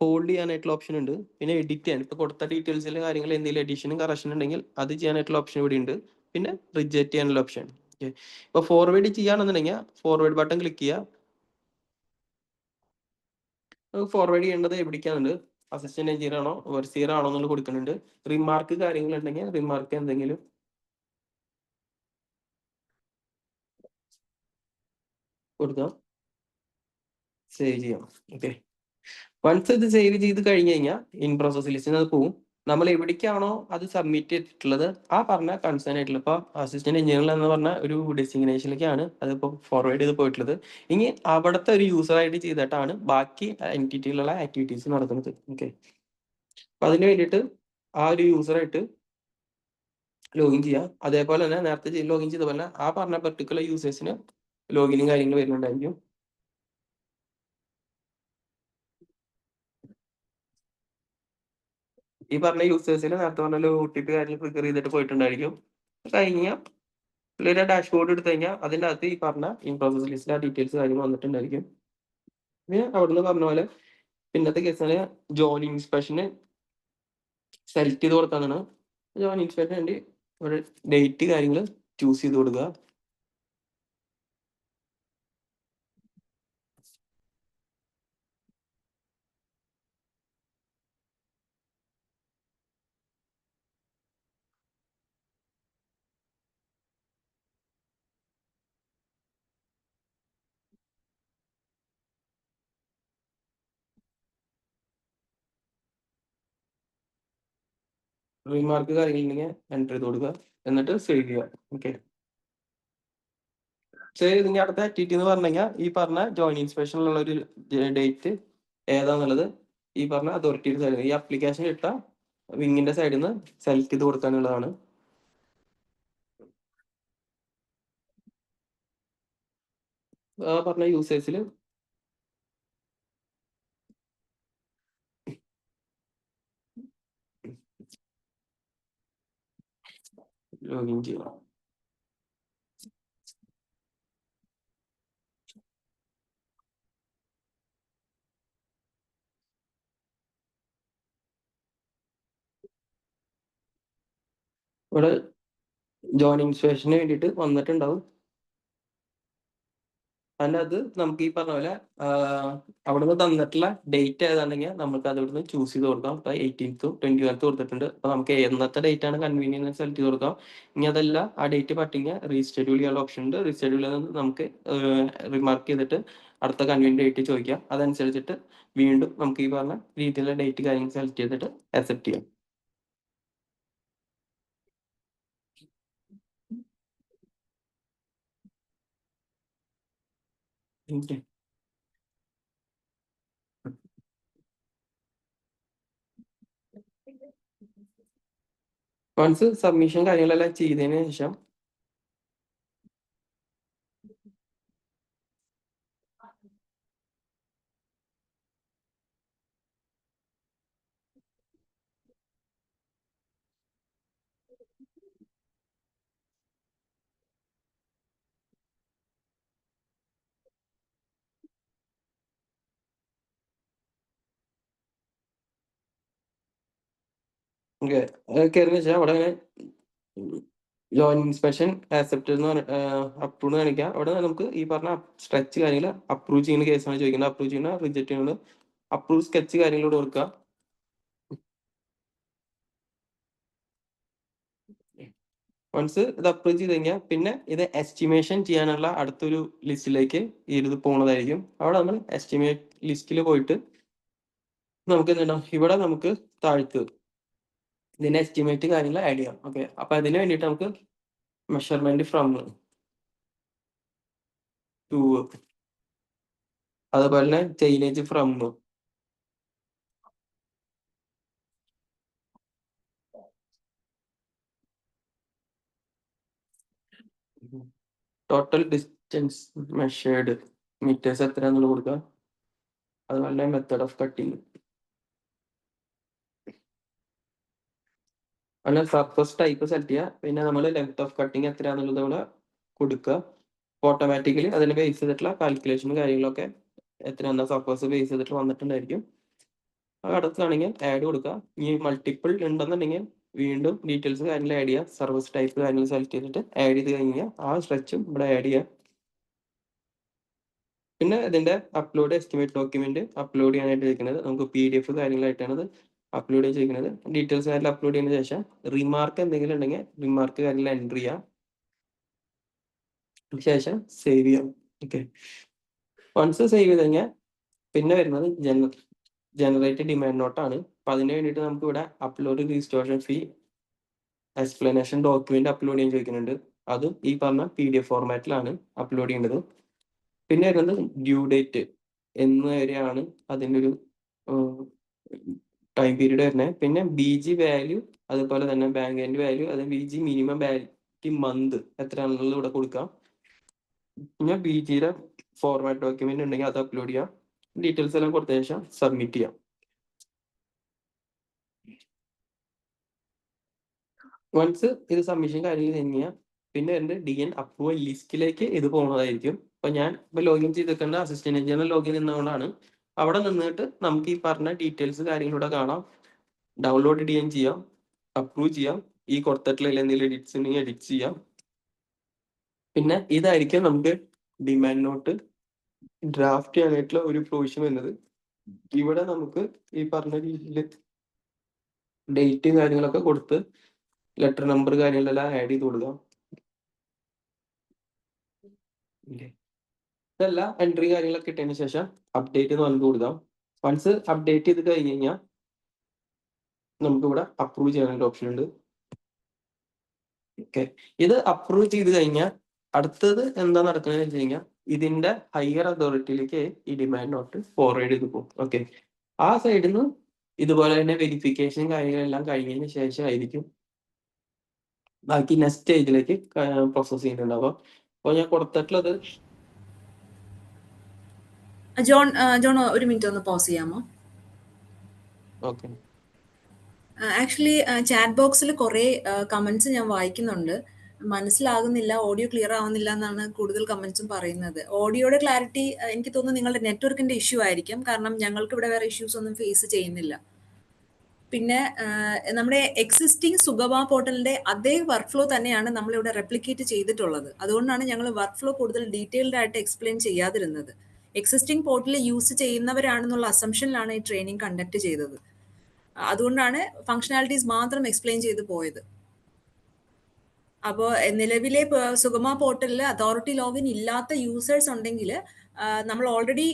ഹോൾഡ് ചെയ്യാനായിട്ടുള്ള ഓപ്ഷൻ ഉണ്ട്, പിന്നെ എഡിറ്റ് ചെയ്യാൻ ഇപ്പൊ കൊടുത്ത ഡീറ്റെയിൽസിലെ കാര്യങ്ങൾ എന്തെങ്കിലും എഡിഷനും കറക്ഷൻ ഉണ്ടെങ്കിൽ അത് ചെയ്യാനായിട്ടുള്ള ഓപ്ഷൻ ഇവിടെ ഉണ്ട്. പിന്നെ റിജക്ട് ചെയ്യാനുള്ള ഓപ്ഷൻ. ഓക്കെ, ഇപ്പൊ ഫോർവേഡ് ചെയ്യുകയാണെന്നുണ്ടെങ്കിൽ ഫോർവേഡ് ബട്ടൺ ക്ലിക്ക് ചെയ്യുക. ഫോർവേഡ് ചെയ്യേണ്ടത് എവിടേക്കാണ്, അസിസ്റ്റന്റ് എഞ്ചിനീയർ ആണോ ഓവർസിയർ ആണോ എന്നുള്ളത് കൊടുക്കുന്നുണ്ട്. റിമാർക്ക് കാര്യങ്ങൾ ഉണ്ടെങ്കിൽ റിമാർക്ക് എന്തെങ്കിലും കൊടുക്കാം, സേവ് ചെയ്യാം. ഓക്കെ, വൺസ് ഇത് സേവ് ചെയ്ത് കഴിഞ്ഞ് കഴിഞ്ഞാൽ ഇൻ പ്രോസസ് ലിസ്റ്റിന് അത് പോവും. നമ്മൾ എവിടേക്കാണോ അത് സബ്മിറ്റ് ചെയ്തിട്ടുള്ളത് ആ പറഞ്ഞ കൺസേൺ ആയിട്ടുള്ള ഇപ്പോൾ അസിസ്റ്റന്റ് എഞ്ചിനീയർ എന്ന് പറഞ്ഞ ഒരു ഡെസിഗ്നേഷനിലേക്കാണ് അതിപ്പോൾ ഫോർവേഡ് ചെയ്ത് പോയിട്ടുള്ളത്. ഇനി അവിടുത്തെ ഒരു യൂസറായിട്ട് ചെയ്തിട്ടാണ് ബാക്കി എൻറ്റിറ്റിയിലുള്ള ആക്ടിവിറ്റീസ് നടത്തുന്നത്. ഓക്കെ, അപ്പൊ അതിന് വേണ്ടിയിട്ട് ആ ഒരു യൂസറായിട്ട് ലോഗിൻ ചെയ്യാം. അതേപോലെ തന്നെ നേരത്തെ ലോഗിൻ ചെയ്ത പോലെ ആ പറഞ്ഞ പെർട്ടിക്കുലർ യൂസേഴ്സിന് ലോഗിനും കാര്യങ്ങളും വരുന്നുണ്ടായിരിക്കും. ഈ പറഞ്ഞ യൂസേഴ്സിന് നേരത്തെ പറഞ്ഞ OTP കാര്യങ്ങൾ ട്രിഗർ ചെയ്തിട്ട് പോയിട്ടുണ്ടായിരിക്കും. കഴിഞ്ഞാൽ ഒരു ഡാഷ്ബോർഡ് എടുത്തു കഴിഞ്ഞാൽ അതിൻ്റെ അകത്ത് ഈ പറഞ്ഞ ഇൻ പ്രോസസ് ലിസ്റ്റിലെ ഡീറ്റെയിൽസ് കാര്യങ്ങൾ വന്നിട്ടുണ്ടായിരിക്കും. പിന്നെ അവിടുന്ന് പറഞ്ഞ പോലെ പിന്നത്തെ കേസിന് ജോയിൻ ഇൻസ്പെക്ഷന് സെലക്ട് ചെയ്ത് കൊടുക്കാനാണ്. ജോയിൻ ഇൻസ്പെക്ഷന് വേണ്ടി ഒരു ഡേറ്റ് കാര്യങ്ങൾ ചൂസ് ചെയ്ത് കൊടുക്കുക. റിമാർക്ക് കാര്യങ്ങളുണ്ടെങ്കിൽ എൻ്റർ ചെയ്ത് കൊടുക്കുക, എന്നിട്ട് സേവ് ചെയ്യുക. ഓക്കെ, സേവ് ഇതിൻ്റെ അടുത്ത ആക്ടിവിറ്റി എന്ന് പറഞ്ഞു കഴിഞ്ഞാൽ ഈ പറഞ്ഞ ജോയിൻ ഇൻസ്പെക്ഷനിലുള്ള ഒരു ഡേറ്റ് ഏതാന്നുള്ളത് ഈ പറഞ്ഞ അതോറിറ്റിയുടെ സൈഡിൽ ഈ ആപ്ലിക്കേഷൻ ഇട്ട വിങ്ങിന്റെ സൈഡിൽ നിന്ന് സെലക്ട് ചെയ്ത് കൊടുക്കാനുള്ളതാണ്. പറഞ്ഞ യൂസേഴ്സിൽ ലോഗിൻ ചെയ്യണം. ഇവിടെ ജോയിൻ ഇൻസ്പെക്ഷന് വേണ്ടിയിട്ട് വന്നിട്ടുണ്ടാവും. അതിനകത്ത് നമുക്ക് ഈ പറഞ്ഞ പോലെ അവിടുന്ന് തന്നിട്ടുള്ള ഡേറ്റ് ഏതാണെങ്കിൽ നമുക്ക് അത് ഇവിടുന്ന് ചൂസ് ചെയ്ത് കൊടുക്കാം. ഇപ്പൊ 18th 21th കൊടുത്തിട്ടുണ്ട്. അപ്പൊ നമുക്ക് എന്നത്തെ ഡേറ്റ് ആണ് കൺവീനിയൻറ്റ് സെലക്ട് ചെയ്ത് കൊടുക്കാം. ഇനി അതല്ല ആ ഡേറ്റ് പറ്റില്ല റീഷെഡ്യൂൾ ചെയ്യാനുള്ള ഓപ്ഷൻ ഉണ്ട്. റീഷെഡ്യൂൾ ചെയ്ത് നമുക്ക് റിമാർക്ക് ചെയ്തിട്ട് അടുത്ത കൺവീനിയൻറ്റ് ഡേറ്റ് ചോദിക്കാം. അതനുസരിച്ചിട്ട് വീണ്ടും നമുക്ക് ഈ പറഞ്ഞ രീതിയിലുള്ള ഡേറ്റ് കാര്യങ്ങൾ സെലക്ട് ചെയ്തിട്ട് അക്സെപ്റ്റ് ചെയ്യാം. Okay. വൺസ് സബ്മിഷൻ കാര്യങ്ങളെല്ലാം ചെയ്തതിന് ശേഷം കയറിയെന്ന് വെച്ചാൽ അവിടെ അങ്ങനെ ജോയിൻ ഇൻസ്പെക്ഷൻ ആക്സെപ്റ്റ് എന്ന് അപ്രൂവ് എന്ന് കാണിക്കാം. അവിടെ നമുക്ക് ഈ പറഞ്ഞ സ്ട്രെച്ച് കാര്യങ്ങൾ അപ്രൂവ് ചെയ്യുന്ന കേസാണ് ചോദിക്കുന്നത്. അപ്രൂവ് ചെയ്യുന്ന റിജക്ട് ചെയ്യുന്നത് അപ്രൂവ് സ്കെച്ച് കാര്യങ്ങളോട് കൊടുക്കുക. വൺസ് ഇത് അപ്രൂവ് ചെയ്ത് കഴിഞ്ഞാൽ പിന്നെ ഇത് എസ്റ്റിമേഷൻ ചെയ്യാനുള്ള അടുത്തൊരു ലിസ്റ്റിലേക്ക് ഇത് പോകുന്നതായിരിക്കും. അവിടെ നമ്മൾ എസ്റ്റിമേറ്റ് ലിസ്റ്റിൽ പോയിട്ട് നമുക്ക് എന്തുണ്ടാവും ഇവിടെ നമുക്ക് താഴ്ത്ത് ഇതിന്റെ എസ്റ്റിമേറ്റ് കാര്യങ്ങൾ ആഡ് ചെയ്യാം. ഓക്കെ, അപ്പൊ അതിന് വേണ്ടിയിട്ട് നമുക്ക് മെഷർമെന്റ് ഫ്രം ടു അതുപോലെ തന്നെ chainage from total distance measured metres എത്രയാണെന്നുള്ളത് കൊടുക്കുക. അതുപോലെ തന്നെ മെത്തേഡ് ഓഫ് കട്ടിങ് അങ്ങനെ സർഫസ് ടൈപ്പ് സെലക്ട് ചെയ്യുക. പിന്നെ നമ്മൾ ലെങ്ത് ഓഫ് കട്ടിങ് എത്രയാണെന്നുള്ളത് ഇവിടെ കൊടുക്കുക. ഓട്ടോമാറ്റിക്കലി അതിന് ബേസ് ചെയ്തിട്ടുള്ള കാൽക്കുലേഷനും കാര്യങ്ങളൊക്കെ എത്രയാണ് സർഫസ് ബേസ് ചെയ്തിട്ട് വന്നിട്ടുണ്ടായിരിക്കും. അടുത്താണെങ്കിൽ ആഡ് കൊടുക്കുക. ഇനി മൾട്ടിപ്പിൾ ഉണ്ടെന്നുണ്ടെങ്കിൽ വീണ്ടും ഡീറ്റെയിൽസ് കാര്യങ്ങൾ ആഡ് ചെയ്യുക. സർവീസ് ടൈപ്പ് കാര്യങ്ങൾ സെലക്ട് ചെയ്തിട്ട് ആഡ് ചെയ്ത് കഴിഞ്ഞാൽ ആ സ്ട്രെച്ചും ഇവിടെ ആഡ് ചെയ്യുക. പിന്നെ ഇതിന്റെ അപ്ലോഡ് എസ്റ്റിമേറ്റ് ഡോക്യുമെന്റ് അപ്ലോഡ് ചെയ്യാനായിട്ട് ചോദിക്കുന്നത് നമുക്ക് PDF കാര്യങ്ങളായിട്ടാണ് ഇത് അപ്ലോഡ് ചെയ്യുന്നത്. ഡീറ്റെയിൽസ് കാര്യങ്ങൾ അപ്ലോഡ് ചെയ്തതിനു ശേഷം റിമാർക്ക് എന്തെങ്കിലും ഉണ്ടെങ്കിൽ റിമാർക്ക് കാര്യങ്ങൾ എൻ്റർ ചെയ്യാം. ശേഷം സേവ് ചെയ്യാം. ഓക്കെ, വൺസ് സേവ് ചെയ്ത് കഴിഞ്ഞാൽ പിന്നെ വരുന്നത് ജനറേറ്റ് ഡിമാൻഡ് നോട്ടാണ്. അപ്പൊ അതിന് വേണ്ടിയിട്ട് നമുക്ക് ഇവിടെ അപ്ലോഡ് രജിസ്ട്രേഷൻ ഫീ എക്സ്പ്ലനേഷൻ ഡോക്യുമെന്റ് അപ്ലോഡ് ചെയ്യാൻ ചോദിക്കുന്നുണ്ട്. അതും ഈ പറഞ്ഞ PDF ഫോർമാറ്റിലാണ് അപ്ലോഡ് ചെയ്യേണ്ടത്. പിന്നെ വരുന്നത് ഡ്യൂ ഡേറ്റ് എന്ന് വരെയാണ് അതിൻ്റെ ഒരു ടൈം പീരീഡ് വരുന്നത്. പിന്നെ BG വാല്യൂ, അതുപോലെ തന്നെ ബാങ്ക് എൻഡ് വാല്യൂ, അത് BG മിനിമം വാലിഡിറ്റി മന്ത് എത്രയാണെന്നുള്ളത് ഇവിടെ കൊടുക്കാം. പിന്നെ BGയുടെ ഫോർമാറ്റ് ഡോക്യുമെന്റ് ഉണ്ടെങ്കിൽ അത് അപ്ലോഡ് ചെയ്യാം. ഡീറ്റെയിൽസ് എല്ലാം കൊടുത്ത ശേഷം സബ്മിറ്റ് ചെയ്യാം. വൺസ് ഇത് സബ്മിഷൻ കാര്യങ്ങൾ കഴിഞ്ഞാൽ പിന്നെ എൻ്റെ DN അപ്രൂവൽ ലിസ്റ്റിലേക്ക് ഇത് പോകുന്നതായിരിക്കും. അപ്പൊ ഞാൻ ഇപ്പൊ ലോഗിൻ ചെയ്തിട്ടുണ്ട്, അസിസ്റ്റന്റ് എഞ്ചിനീയർ ലോഗിൻ ചെയ്യുന്നതുകൊണ്ടാണ്. അവിടെ നിന്നിട്ട് നമുക്ക് ഈ പറഞ്ഞ ഡീറ്റെയിൽസ് കാര്യങ്ങളിലൂടെ കാണാം. ഡൗൺലോഡ് DN ചെയ്യാം, അപ്രൂവ് ചെയ്യാം, ഈ കൊടുത്തിട്ടുള്ള എന്തെങ്കിലും എഡിറ്റ്സ് ഉണ്ടെങ്കിൽ എഡിറ്റ് ചെയ്യാം. പിന്നെ ഇതായിരിക്കും നമുക്ക് ഡിമാൻഡ് നോട്ട് ഡ്രാഫ്റ്റ് ചെയ്യാനായിട്ടുള്ള ഒരു പ്രൊവിഷൻ വരുന്നത്. ഇവിടെ നമുക്ക് ഈ പറഞ്ഞ രീതിയിൽ ഡേറ്റ് കാര്യങ്ങളൊക്കെ കൊടുത്ത് ലെറ്റർ നമ്പർ കാര്യങ്ങളെല്ലാം ആഡ് ചെയ്ത് കൊടുക്കാം. ഇതെല്ലാം എൻട്രി കാര്യങ്ങളൊക്കെ ഇട്ടതിന് ശേഷം അപ്ഡേറ്റ് എന്ന് പറഞ്ഞു കൊടുക്കാം. വൺസ് അപ്ഡേറ്റ് ചെയ്ത് കഴിഞ്ഞ് കഴിഞ്ഞാൽ നമുക്ക് ഇവിടെ അപ്രൂവ് ചെയ്യാനുള്ള ഓപ്ഷൻ ഉണ്ട്. ഓക്കെ, ഇത് അപ്രൂവ് ചെയ്ത് കഴിഞ്ഞാൽ അടുത്തത് എന്താ നടക്കുന്നത് വെച്ച് കഴിഞ്ഞാൽ ഇതിന്റെ ഹയർ അതോറിറ്റിയിലേക്ക് ഈ ഡിമാൻഡ് നോട്ട് ഫോർവേഡ് ചെയ്ത് പോകും. ഓക്കെ, ആ സൈഡിൽ നിന്ന് ഇതുപോലെ തന്നെ വെരിഫിക്കേഷൻ കാര്യങ്ങളെല്ലാം കഴിഞ്ഞതിന് ശേഷമായിരിക്കും ബാക്കി നെക്സ്റ്റ് സ്റ്റേജിലേക്ക് പ്രോസസ് ചെയ്യുന്നുണ്ടാവുക. അപ്പോൾ ഞാൻ കൊടുത്തിട്ടുള്ളത് ജോൺ ഒരു മിനിറ്റ് ഒന്ന് പോസ് ചെയ്യാമോ? ഓക്കെ. ആക്ച്വലി ചാറ്റ് ബോക്സിൽ കുറേ കമന്റ്സ് ഞാൻ വായിക്കുന്നുണ്ട്. മനസ്സിലാകുന്നില്ല, ഓഡിയോ ക്ലിയർ ആവുന്നില്ല എന്നാണ് കൂടുതൽ കമന്റ്സും പറയുന്നത്. ഓഡിയോയുടെ ക്ലാരിറ്റി എനിക്ക് തോന്നുന്നു നിങ്ങളുടെ നെറ്റ്വർക്കിന്റെ ഇഷ്യൂ ആയിരിക്കും, കാരണം ഞങ്ങൾക്ക് ഇവിടെ വേറെ ഇഷ്യൂസ് ഒന്നും ഫേസ് ചെയ്യുന്നില്ല. പിന്നെ നമ്മുടെ എക്സിസ്റ്റിംഗ് സുഗമ പോർട്ടലിന്റെ അതേ വർക്ക് ഫ്ലോ തന്നെയാണ് നമ്മളിവിടെ റെപ്ലിക്കേറ്റ് ചെയ്തിട്ടുള്ളത്. അതുകൊണ്ടാണ് ഞങ്ങൾ വർക്ക് ഫ്ലോ കൂടുതൽ ഡീറ്റെയിൽഡ് ആയിട്ട് എക്സ്പ്ലെയിൻ ചെയ്യാതിരുന്നത്. എക്സിസ്റ്റിംഗ് പോർട്ടൽ യൂസ് ചെയ്യുന്നവരാണെന്നുള്ള അസംഷനിലാണ് ഈ ട്രെയിനിങ് കണ്ടക്ട് ചെയ്തത്. അതുകൊണ്ടാണ് ഫങ്ഷണാലിറ്റീസ് മാത്രം എക്സ്പ്ലെയിൻ ചെയ്ത് പോയത്. അപ്പോൾ നിലവിലെ സുഗമ പോർട്ടലിൽ അതോറിറ്റി ലോഗിൻ ഇല്ലാത്ത യൂസേഴ്സ് ഉണ്ടെങ്കിൽ നമ്മൾ ഓൾറെഡി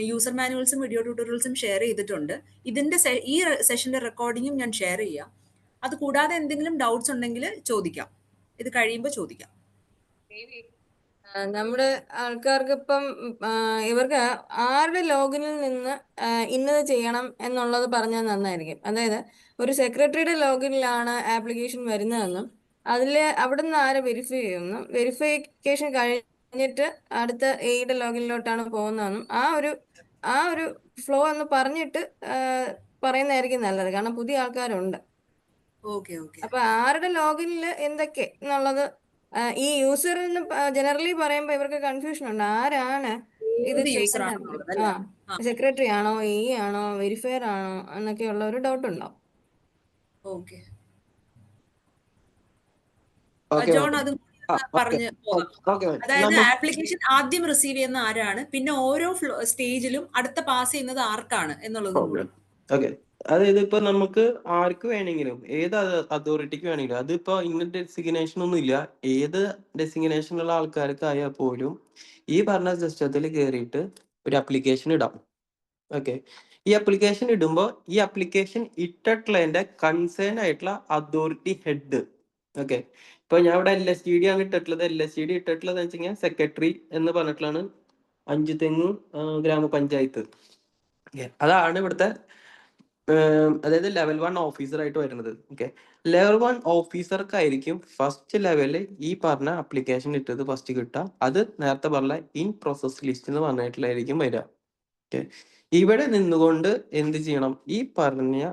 യൂസർ മാനുവൽസും വീഡിയോ ട്യൂട്ടോറിയൽസും ഷെയർ ചെയ്തിട്ടുണ്ട്. ഇതിന്റെ ഈ സെഷന്റെ റെക്കോർഡിങ്ങും ഞാൻ ഷെയർ ചെയ്യാം. അത് കൂടാതെ എന്തെങ്കിലും ഡൗട്ട്സ് ഉണ്ടെങ്കിൽ ചോദിക്കാം, ഇത് കഴിയുമ്പോൾ ചോദിക്കാം. നമ്മുടെ ആൾക്കാർക്ക് ഇപ്പം ഇവർക്ക് ആരുടെ ലോഗിനിൽ നിന്ന് ഇന്നത് ചെയ്യണം എന്നുള്ളത് പറഞ്ഞാൽ നന്നായിരിക്കും. അതായത് ഒരു സെക്രട്ടറിയുടെ ലോഗിനിലാണ് ആപ്ലിക്കേഷൻ വരുന്നതെന്നും അവിടെ നിന്ന് ആരെ വെരിഫൈ ചെയ്യുമെന്നും വെരിഫിക്കേഷൻ കഴിഞ്ഞിട്ട് അടുത്ത എയുടെ ലോഗിനിലോട്ടാണ് പോകുന്നതെന്നും ആ ഒരു ഫ്ലോ എന്ന് പറഞ്ഞിട്ട് പറയുന്നതായിരിക്കും നല്ലത്. കാരണം പുതിയ ആൾക്കാരുണ്ട്. Okay okay. അപ്പൊ ആരുടെ ലോഗിനിൽ എന്തൊക്കെ എന്നുള്ളത് ഈ യൂസറിൽ നിന്ന് ജനറലി പറയുമ്പോൾ ഇവർക്ക് കൺഫ്യൂഷൻ ഉണ്ട്. ആരാണ് ഇത് ചെയ്യേണ്ടത്? സെക്രട്ടറി ആണോ, ആണോ, വെരിഫയർ ആണോ എന്നൊക്കെയുള്ള ഒരു ഡൗട്ട് ഉണ്ടാവും. ഓക്കെ, ജോൺ അതും പറഞ്ഞു പോകാം. അതായത് ആപ്ലിക്കേഷൻ ആദ്യം റിസീവ് ചെയ്യുന്ന ആരാണ്, പിന്നെ ഓരോ സ്റ്റേജിലും അടുത്ത പാസ് ചെയ്യുന്നത് ആർക്കാണ് എന്നുള്ളതും കൂടി. ഓക്കെ, അതായത് ഇപ്പൊ നമുക്ക് ആർക്ക് വേണമെങ്കിലും ഏത് അതോറിറ്റിക്ക് വേണമെങ്കിലും, അതിപ്പോ ഇന്ന ഡെസിഗ്നേഷൻ ഒന്നും ഇല്ല, ഏത് ഡെസിഗ്നേഷനുള്ള ആൾക്കാർക്കായാൽ പോലും ഈ പറഞ്ഞ സിസ്റ്റത്തിൽ കയറിയിട്ട് ഒരു ആപ്ലിക്കേഷൻ ഇടാം. ഓക്കെ, ഈ ആപ്ലിക്കേഷൻ ഇടുമ്പോൾ ഈ ആപ്ലിക്കേഷൻ ഇട്ടിട്ടുള്ളതിന്റെ കൺസേൺ ആയിട്ടുള്ള അതോറിറ്റി ഹെഡ്. ഓക്കെ, ഇപ്പൊ ഞാൻ ഇവിടെ LSTD ആണ് ഇട്ടിട്ടുള്ളത്. LSTD ഇട്ടിട്ടുള്ളത് എന്ന് വെച്ച് കഴിഞ്ഞാൽ സെക്രട്ടറി എന്ന് പറഞ്ഞിട്ടുള്ളതാണ് അഞ്ചുതെങ്ങ് ഗ്രാമപഞ്ചായത്ത്. അതാണ് ഇവിടുത്തെ അതായത് ലെവൽ 1 ഓഫീസർ ആയിട്ട് വരുന്നത്. ഓക്കെ, ലെവൽ 1 ഓഫീസർക്കായിരിക്കും ഫസ്റ്റ് ലെവലിൽ ഈ പറഞ്ഞ ആപ്ലിക്കേഷൻ ഇട്ടത് ഫസ്റ്റ് കിട്ടുക. അത് നേരത്തെ പറഞ്ഞ ഇൻ പ്രോസസ് ലിസ്റ്റ് എന്ന് പറഞ്ഞിട്ടുള്ളതായിരിക്കും വരിക. ഓക്കെ, ഇവിടെ നിന്നുകൊണ്ട് എന്ത് ചെയ്യണം, ഈ പറഞ്ഞ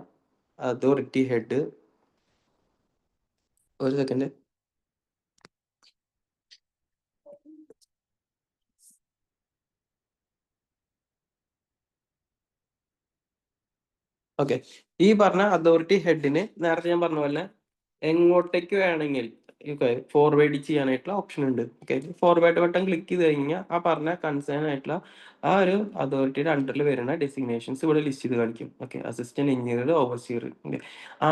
അതോറിറ്റി ഹെഡ്, ഒരു സെക്കൻഡ്, ഓക്കെ, ഈ പറഞ്ഞ അതോറിറ്റി ഹെഡിന് നേരത്തെ ഞാൻ പറഞ്ഞ പോലെ എങ്ങോട്ടേക്ക് വേണമെങ്കിൽ ഫോർവേഡ് ചെയ്യാനായിട്ടുള്ള ഓപ്ഷൻ ഉണ്ട്. ഓക്കെ, ഫോർവേഡ് ബട്ടൺ ക്ലിക്ക് ചെയ്ത് കഴിഞ്ഞാൽ ആ പറഞ്ഞ കൺസേൺ ആയിട്ടുള്ള ആ ഒരു അതോറിറ്റിയുടെ അണ്ടറിൽ വരുന്ന ഡെസിഗ്നേഷൻസ് ഇവിടെ ലിസ്റ്റ് ചെയ്ത് കാണിക്കും. Okay, assistant engineer, overseer. Okay,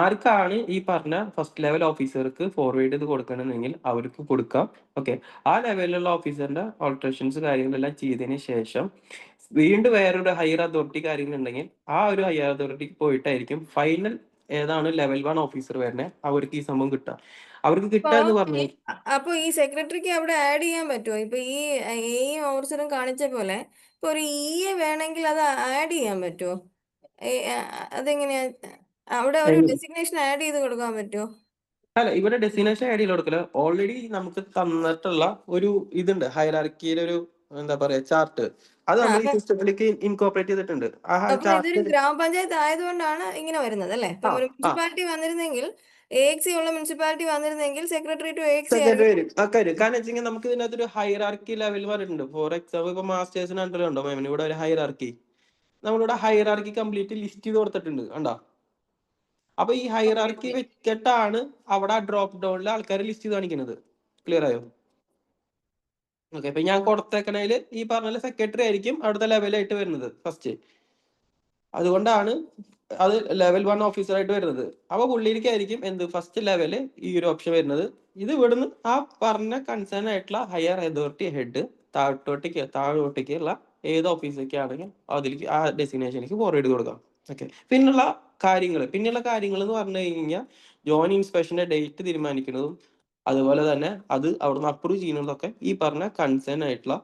ആർക്കാണ് ഈ പറഞ്ഞ ഫസ്റ്റ് ലെവൽ ഓഫീസർക്ക് ഫോർവേഡ് ചെയ്ത് കൊടുക്കണമെങ്കിൽ അവർക്ക് കൊടുക്കാം. ഓക്കെ, ആ ലെവലിലുള്ള ഓഫീസറിന്റെ ഓൾട്രേഷൻസ് കാര്യങ്ങളെല്ലാം ചെയ്തതിന് ശേഷം വീണ്ടും വേറൊരു ഹയർ അതോറിറ്റി കാര്യങ്ങളുണ്ടെങ്കിൽ ആ ഒരു ഹയർ അതോറിറ്റിക്ക് പോയിട്ടായിരിക്കും ഫൈനൽ ഏതാണ് ലെവൽ 1 ഓഫീസർ വരുന്നത് അവർക്ക് ഈ സംഭവം കിട്ടുക. അവർക്ക് അപ്പൊ കിട്ടുക എന്ന് പറഞ്ഞു അപ്പൊ ഈ സെക്രട്ടറിക്ക് അവിടെ ആഡ് ചെയ്യാൻ പറ്റുമോ? ഇപ്പൊ ഈ എയും ഓവർസറും കാണിച്ച പോലെ ഇപ്പൊ ഒരു ഇയെ വേണമെങ്കിൽ അത് ആഡ് ചെയ്യാൻ പറ്റുമോ? അതെങ്ങനെയാ? അവിടെ ഒരു ഡെസിഗ്നേഷൻ ആഡ് ചെയ്ത് കൊടുക്കാൻ പറ്റുമോ? അല്ല, ഇവിടെ ഡെസ്റ്റിനേഷൻ ഐഡിയ കൊടുക്കില്ല. ഓൾറെഡി നമുക്ക് തന്നിട്ടുള്ള ഒരു ഇതുണ്ട്, ഹൈറാർക്കിയിലെ ഒരു എന്താ പറയാ ചാർട്ട്. അത് നമ്മൾ ഈ അപ്പൊ സിസ്റ്റത്തിലേക്ക് ഇൻകോപ്പറേറ്റ് ചെയ്തിട്ടുണ്ട്. ആ അപ്പൊ ഇതൊരു ചാർട്ട് ഗ്രാമപഞ്ചായത്ത് ആയതുകൊണ്ടാണ് ഇങ്ങനെ വരുന്നത് അല്ലേ? ആ ഇപ്പം ഒരു ആ മുനിസിപ്പാലിറ്റി വന്നിരുന്നെങ്കിൽ AXE ഉള്ള മുനിസിപ്പാലിറ്റി വന്നിരുന്നെങ്കിൽ സെക്രട്ടറി ടു AXE സെക്രട്ടറി ആയിരിക്കും. വരും. കാരണം വെച്ചാൽ നമുക്ക് ഇതിനകത്ത് ഒരു ഹൈറാർക്കി ലെവൽ പറഞ്ഞിട്ടുണ്ട്. ഫോർ എക്സാമ്പിൾ ഇപ്പൊ മാസ്റ്റേഴ്സിന് അണ്ടറിലുണ്ടോ മാമിന് ഇവിടെ ഒരു ഹൈറാർക്കി. നമ്മളിവിടെ ഹൈറാർക്കി കംപ്ലീറ്റ് ലിസ്റ്റ് ചെയ്ത് കൊടുത്തിട്ടുണ്ട് കണ്ടോ. അപ്പൊ ഈ ഹൈറാർക്കി വെച്ചിട്ടാണ് അവിടെ ഡ്രോപ്പ് ഡൗണിലെ ആൾക്കാരെ ലിസ്റ്റ് ചെയ്ത് കാണിക്കുന്നത്. ക്ലിയർ ആയോ? ഓക്കെ, അപ്പൊ ഞാൻ കൊടുത്തേക്കണേല് ഈ പറഞ്ഞ സെക്രട്ടറി ആയിരിക്കും അവിടുത്തെ ലെവലായിട്ട് വരുന്നത് ഫസ്റ്റ്. അതുകൊണ്ടാണ് അത് ലെവൽ 1 ഓഫീസർ ആയിട്ട് വരുന്നത്. അപ്പൊ പുള്ളിക്കായിരിക്കും എന്ത് ഫസ്റ്റ് ലെവല് ഈ ഒരു ഓപ്ഷൻ വരുന്നത്. ഇത് ഇവിടുന്ന് ആ പറഞ്ഞ കൺസേൺ ആയിട്ടുള്ള ഹയർ അതോറിറ്റി ഹെഡ് താഴോട്ടേക്കുള്ള ഏത് ഓഫീസൊക്കെ ആണെങ്കിൽ അതിലേക്ക് ആ ഡെസ്റ്റിനേഷനിലേക്ക് ഫോർവേഡ് ചെയ്ത് കൊടുക്കാം. ഓക്കെ, പിന്നുള്ള കാര്യങ്ങൾ എന്ന് പറഞ്ഞു കഴിഞ്ഞാൽ ജോയിന്റ് ഇൻസ്പെക്ഷന്റെ ഡേറ്റ് തീരുമാനിക്കുന്നതും അതുപോലെ തന്നെ അത് അവിടുന്ന് അപ്രൂവ് ചെയ്യുന്നതൊക്കെ ഈ പറഞ്ഞ കൺസേൺ ആയിട്ടുള്ള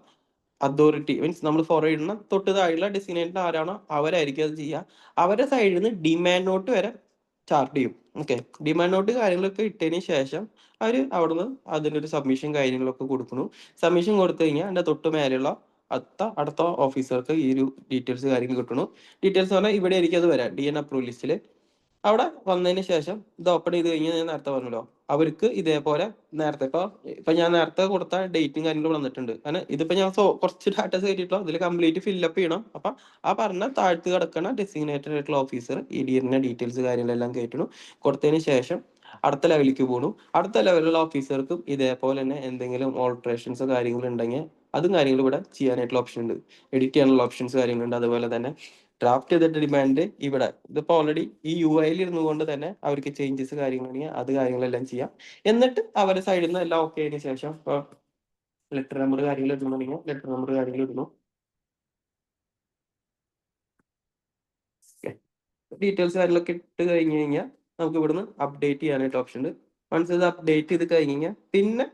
അതോറിറ്റി മീൻസ് നമ്മൾ ഫോർവേഡ് ചെയ്യുന്ന തൊട്ട് താഴെയുള്ള ഡെസിഗ്നേറ്റഡ് ആരാണോ അവരായിരിക്കും അത് ചെയ്യുക. അവരുടെ സൈഡിൽ നിന്ന് ഡിമാൻഡ് നോട്ട് വരെ ചാർട്ട് ചെയ്യും. ഓക്കെ, ഡിമാൻഡ് നോട്ട് കാര്യങ്ങളൊക്കെ ഇട്ടതിന് ശേഷം അവർ അവിടുന്ന് അതിനൊരു സബ്മിഷൻ കാര്യങ്ങളൊക്കെ കൊടുക്കുന്നു. സബ്മിഷൻ കൊടുത്തു കഴിഞ്ഞാൽ അതിന്റെ തൊട്ട് മേലെയുള്ള അടുത്ത ഓഫീസർക്ക് ഈ ഒരു ഡീറ്റെയിൽസ് കാര്യങ്ങൾ കിട്ടണു. ഡീറ്റെയിൽസ് പറഞ്ഞാൽ ഇവിടെ ആയിരിക്കും അത് വരാം DN അപ്രൂവൽ ലിസ്റ്റിൽ. അവിടെ വന്നതിന് ശേഷം ഇത് ഓപ്പൺ ചെയ്ത് കഴിഞ്ഞാൽ ഞാൻ നേരത്തെ പറഞ്ഞല്ലോ അവർക്ക് ഇതേപോലെ നേരത്തെ ഇപ്പൊ ഞാൻ നേരത്തെ കൊടുത്ത ഡേറ്റും കാര്യങ്ങളും വന്നിട്ടുണ്ട്. കാരണം ഇതിപ്പോ ഞാൻ കുറച്ച് ഡാറ്റാസ് കയറ്റിയിട്ടുള്ളൂ, ഇതിൽ കംപ്ലീറ്റ് ഫില്ലപ്പ് ചെയ്യണം. അപ്പൊ ആ പറഞ്ഞ താഴ്ത്ത് കിടക്കുന്ന ഡെസിഗ്നേറ്റഡ് ആയിട്ടുള്ള ഓഫീസർ ഈ ഡിഎന്റെ ഡീറ്റെയിൽസ് കാര്യങ്ങളെല്ലാം കയറ്റണം. കൊടുത്തതിന് ശേഷം അടുത്ത ലെവലിലേക്ക് പോകണു. അടുത്ത ലെവലിലുള്ള ഓഫീസർക്കും ഇതേപോലെ തന്നെ എന്തെങ്കിലും ഓൾട്രേഷൻസ് കാര്യങ്ങൾ ഉണ്ടെങ്കിൽ അതും കാര്യങ്ങളും ഇവിടെ ചെയ്യാനായിട്ടുള്ള ഓപ്ഷൻ ഉണ്ട്. എഡിറ്റ് ചെയ്യാനുള്ള ഓപ്ഷൻസ് കാര്യങ്ങളുണ്ട്. അതുപോലെ തന്നെ ഡ്രാഫ്റ്റ് ചെയ്തിട്ട് ഡിമാൻഡ് ഇവിടെ ഇതിപ്പോ ഓൾറെഡി ഈ UI ഇരുന്നു കൊണ്ട് തന്നെ അവർക്ക് ചേഞ്ചസ് കാര്യങ്ങളുണ്ടെങ്കിൽ അത് കാര്യങ്ങളെല്ലാം ചെയ്യാം. എന്നിട്ട് അവരുടെ സൈഡിൽ നിന്ന് എല്ലാം ഓക്കെ ആയതിനു ശേഷം ഇപ്പൊ ലെറ്റർ നമ്പർ കാര്യങ്ങൾ ഇടണമെങ്കിൽ ലെറ്റർ നമ്പർ കാര്യങ്ങൾ ഇടുന്നു. ഡീറ്റെയിൽസ് കാര്യങ്ങളൊക്കെ ഇട്ട് കഴിഞ്ഞ് കഴിഞ്ഞാൽ നമുക്ക് ഇവിടുന്ന് അപ്ഡേറ്റ് ചെയ്യാനായിട്ട് ഓപ്ഷൻ ഉണ്ട്. വൺസ് ഇത് അപ്ഡേറ്റ് ചെയ്ത് കഴിഞ്ഞ് കഴിഞ്ഞാൽ പിന്നെ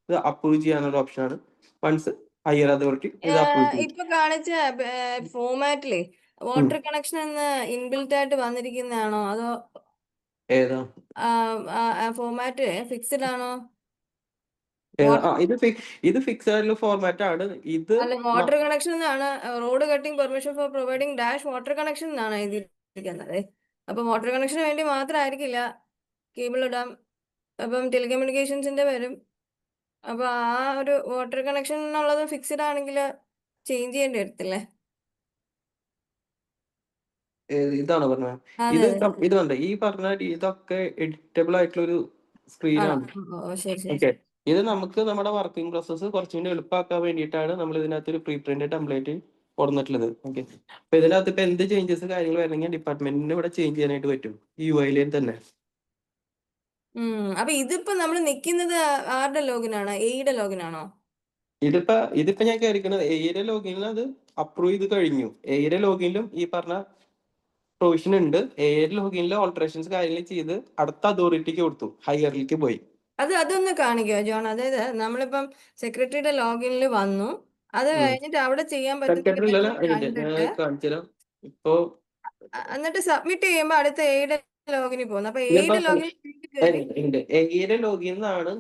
ഇത് അപ്രൂവ് ചെയ്യാനുള്ള ഓപ്ഷൻ ആണ്. വൺസ് ഹയർ അതോറിറ്റി ഇത് അപ്രൂവ് ചെയ്യും. ഇപ്പൊ കാണിച്ച ഫോമാറ്റിലെ വാട്ടർ കണക്ഷൻ എന്ന് ഇൻബിൽറ്റ് ആയിട്ട് വന്നിരിക്കുന്നതാണോ അതോ ഏതാ ഫോമാറ്റ് ഫിക്സ്ഡ് ആണോ? ഇത് ഫിക്സ് ആയിട്ടുള്ള ഫോർമാറ്റ് ആണ്. ഇത് അല്ല, വാട്ടർ കണക്ഷൻ എന്നാണ് road cutting permission four providing dash water connection എന്നാണ് എഴുതിയിരിക്കുന്നത്. അപ്പൊ വാട്ടർ കണക്ഷന് വേണ്ടി മാത്രമായിരിക്കില്ല കേബിൾ ഇടാം. അപ്പം ടെലികമ്മ്യൂണിക്കേഷൻസിന്റെ വരും. അപ്പൊ ആ ഒരു വാട്ടർ കണക്ഷൻ എന്നുള്ളത് ഫിക്സ്ഡ് ആണെങ്കിൽ ചേഞ്ച് ചെയ്യേണ്ടി വരത്തില്ലേ? ഇതാണ് പറഞ്ഞത്. അതെ ഇത് കണ്ടേ ഈ പറഞ്ഞ ഇതൊക്കെ എഡിറ്റബിൾ ആയിട്ടുള്ള ഒരു സ്ക്രീനാണ്. ശരി ശരി. ഓക്കെ, ഇത് നമുക്ക് നമ്മുടെ വർക്കിംഗ് പ്രോസസ്സ് കുറച്ചും കൂടി എളുപ്പമാക്കാൻ വേണ്ടിയിട്ടാണ് നമ്മൾ ഇതിനകത്ത് ഒരു പ്രീ പ്രിന്റ് ടെംപ്ലേറ്റ് കൊടുത്തിട്ടുള്ളത്. ഓക്കെ, അപ്പൊ ഇതിനകത്ത് ഇപ്പൊ എന്ത് ചേഞ്ചസ് കാര്യങ്ങൾ വരണമെങ്കിൽ ഡിപ്പാർട്ട്മെന്റിന് ഇവിടെ ചേഞ്ച് ചെയ്യാനായിട്ട് പറ്റും ഈ UI തന്നെ. അപ്പൊ ഇതിപ്പോ നമ്മൾ നിക്കുന്നത് ആരുടെ ലോഗിനാണ്? എയുടെ ലോഗിനാണോ? ഇതിപ്പോ ഞാൻ കയറിക്കുന്നത് എയുടെ ലോഗിനിൽ അത് അപ്രൂവ് ചെയ്ത് കഴിഞ്ഞു. എയുടെ ലോഗിനിലും ഈ പറഞ്ഞ പ്രൊവിഷൻ ഉണ്ട്. എയുടെ ലോഗിനിൽ ഓൾട്രേഷൻസ് കാര്യങ്ങൾ ചെയ്ത് അടുത്ത അതോറിറ്റിക്ക് കൊടുത്തു, ഹയറിലേക്ക് പോയി. അതൊന്ന് കാണിക്കോ ജോൺ? അതായത് നമ്മളിപ്പം സെക്രട്ടറിയുടെ ലോഗിനിൽ വന്നു, അത് കഴിഞ്ഞിട്ട് അവിടെ ചെയ്യാൻ സെക്രട്ടറി ഇല്ലല്ലോ പറ്റുന്ന അതിന്റെ ഞാൻ കണ്ടിട്ട് കാണിച്ചുതരാം. ഇപ്പോ എന്നിട്ട് സബ്മിറ്റ് ചെയ്യുമ്പോൾ അടുത്ത എയുടെ ലോഗിനിൽ പോകുന്നു. അപ്പൊ എയുടെ ലോഗിൻ എയുടെ ലോഗിൻ നിന്നാണ്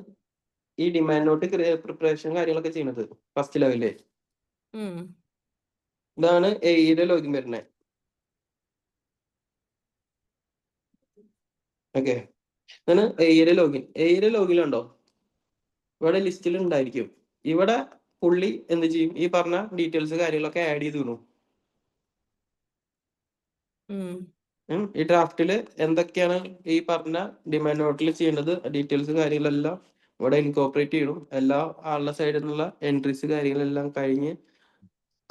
ഈ ഡിമാൻഡ് നോട്ട് പ്രിപ്പറേഷൻ കാര്യങ്ങളൊക്കെ ചെയ്യുന്നത് ഫസ്റ്റ് ലെവലില്. ഇതാണ് എയുടെ ലോഗിൻ വരുന്നത്. ഓക്കെ, ഇതാണ് എയുടെ ലോഗിൻ ഉണ്ടോ? ഇവിടെ ലിസ്റ്റിൽ ഉണ്ടായിരിക്കും. ഇവിടെ പുള്ളി എന്ത് ചെയ്യും? ഈ പറഞ്ഞ ഡീറ്റെയിൽസ് കാര്യങ്ങളൊക്കെ ആഡ് ചെയ്തു. ഈ ഡ്രാഫ്റ്റിൽ എന്തൊക്കെയാണ് ഈ പറഞ്ഞ ഡിമാൻഡ് നോട്ടിൽ ചെയ്യേണ്ടത്, ഡീറ്റെയിൽസ് കാര്യങ്ങളെല്ലാം ഇവിടെ ഇൻകോപ്പറേറ്റ് ചെയ്യണം. എല്ലാ ആളുടെ സൈഡിൽ നിന്നുള്ള എൻട്രീസ് കാര്യങ്ങളെല്ലാം കഴിഞ്ഞ്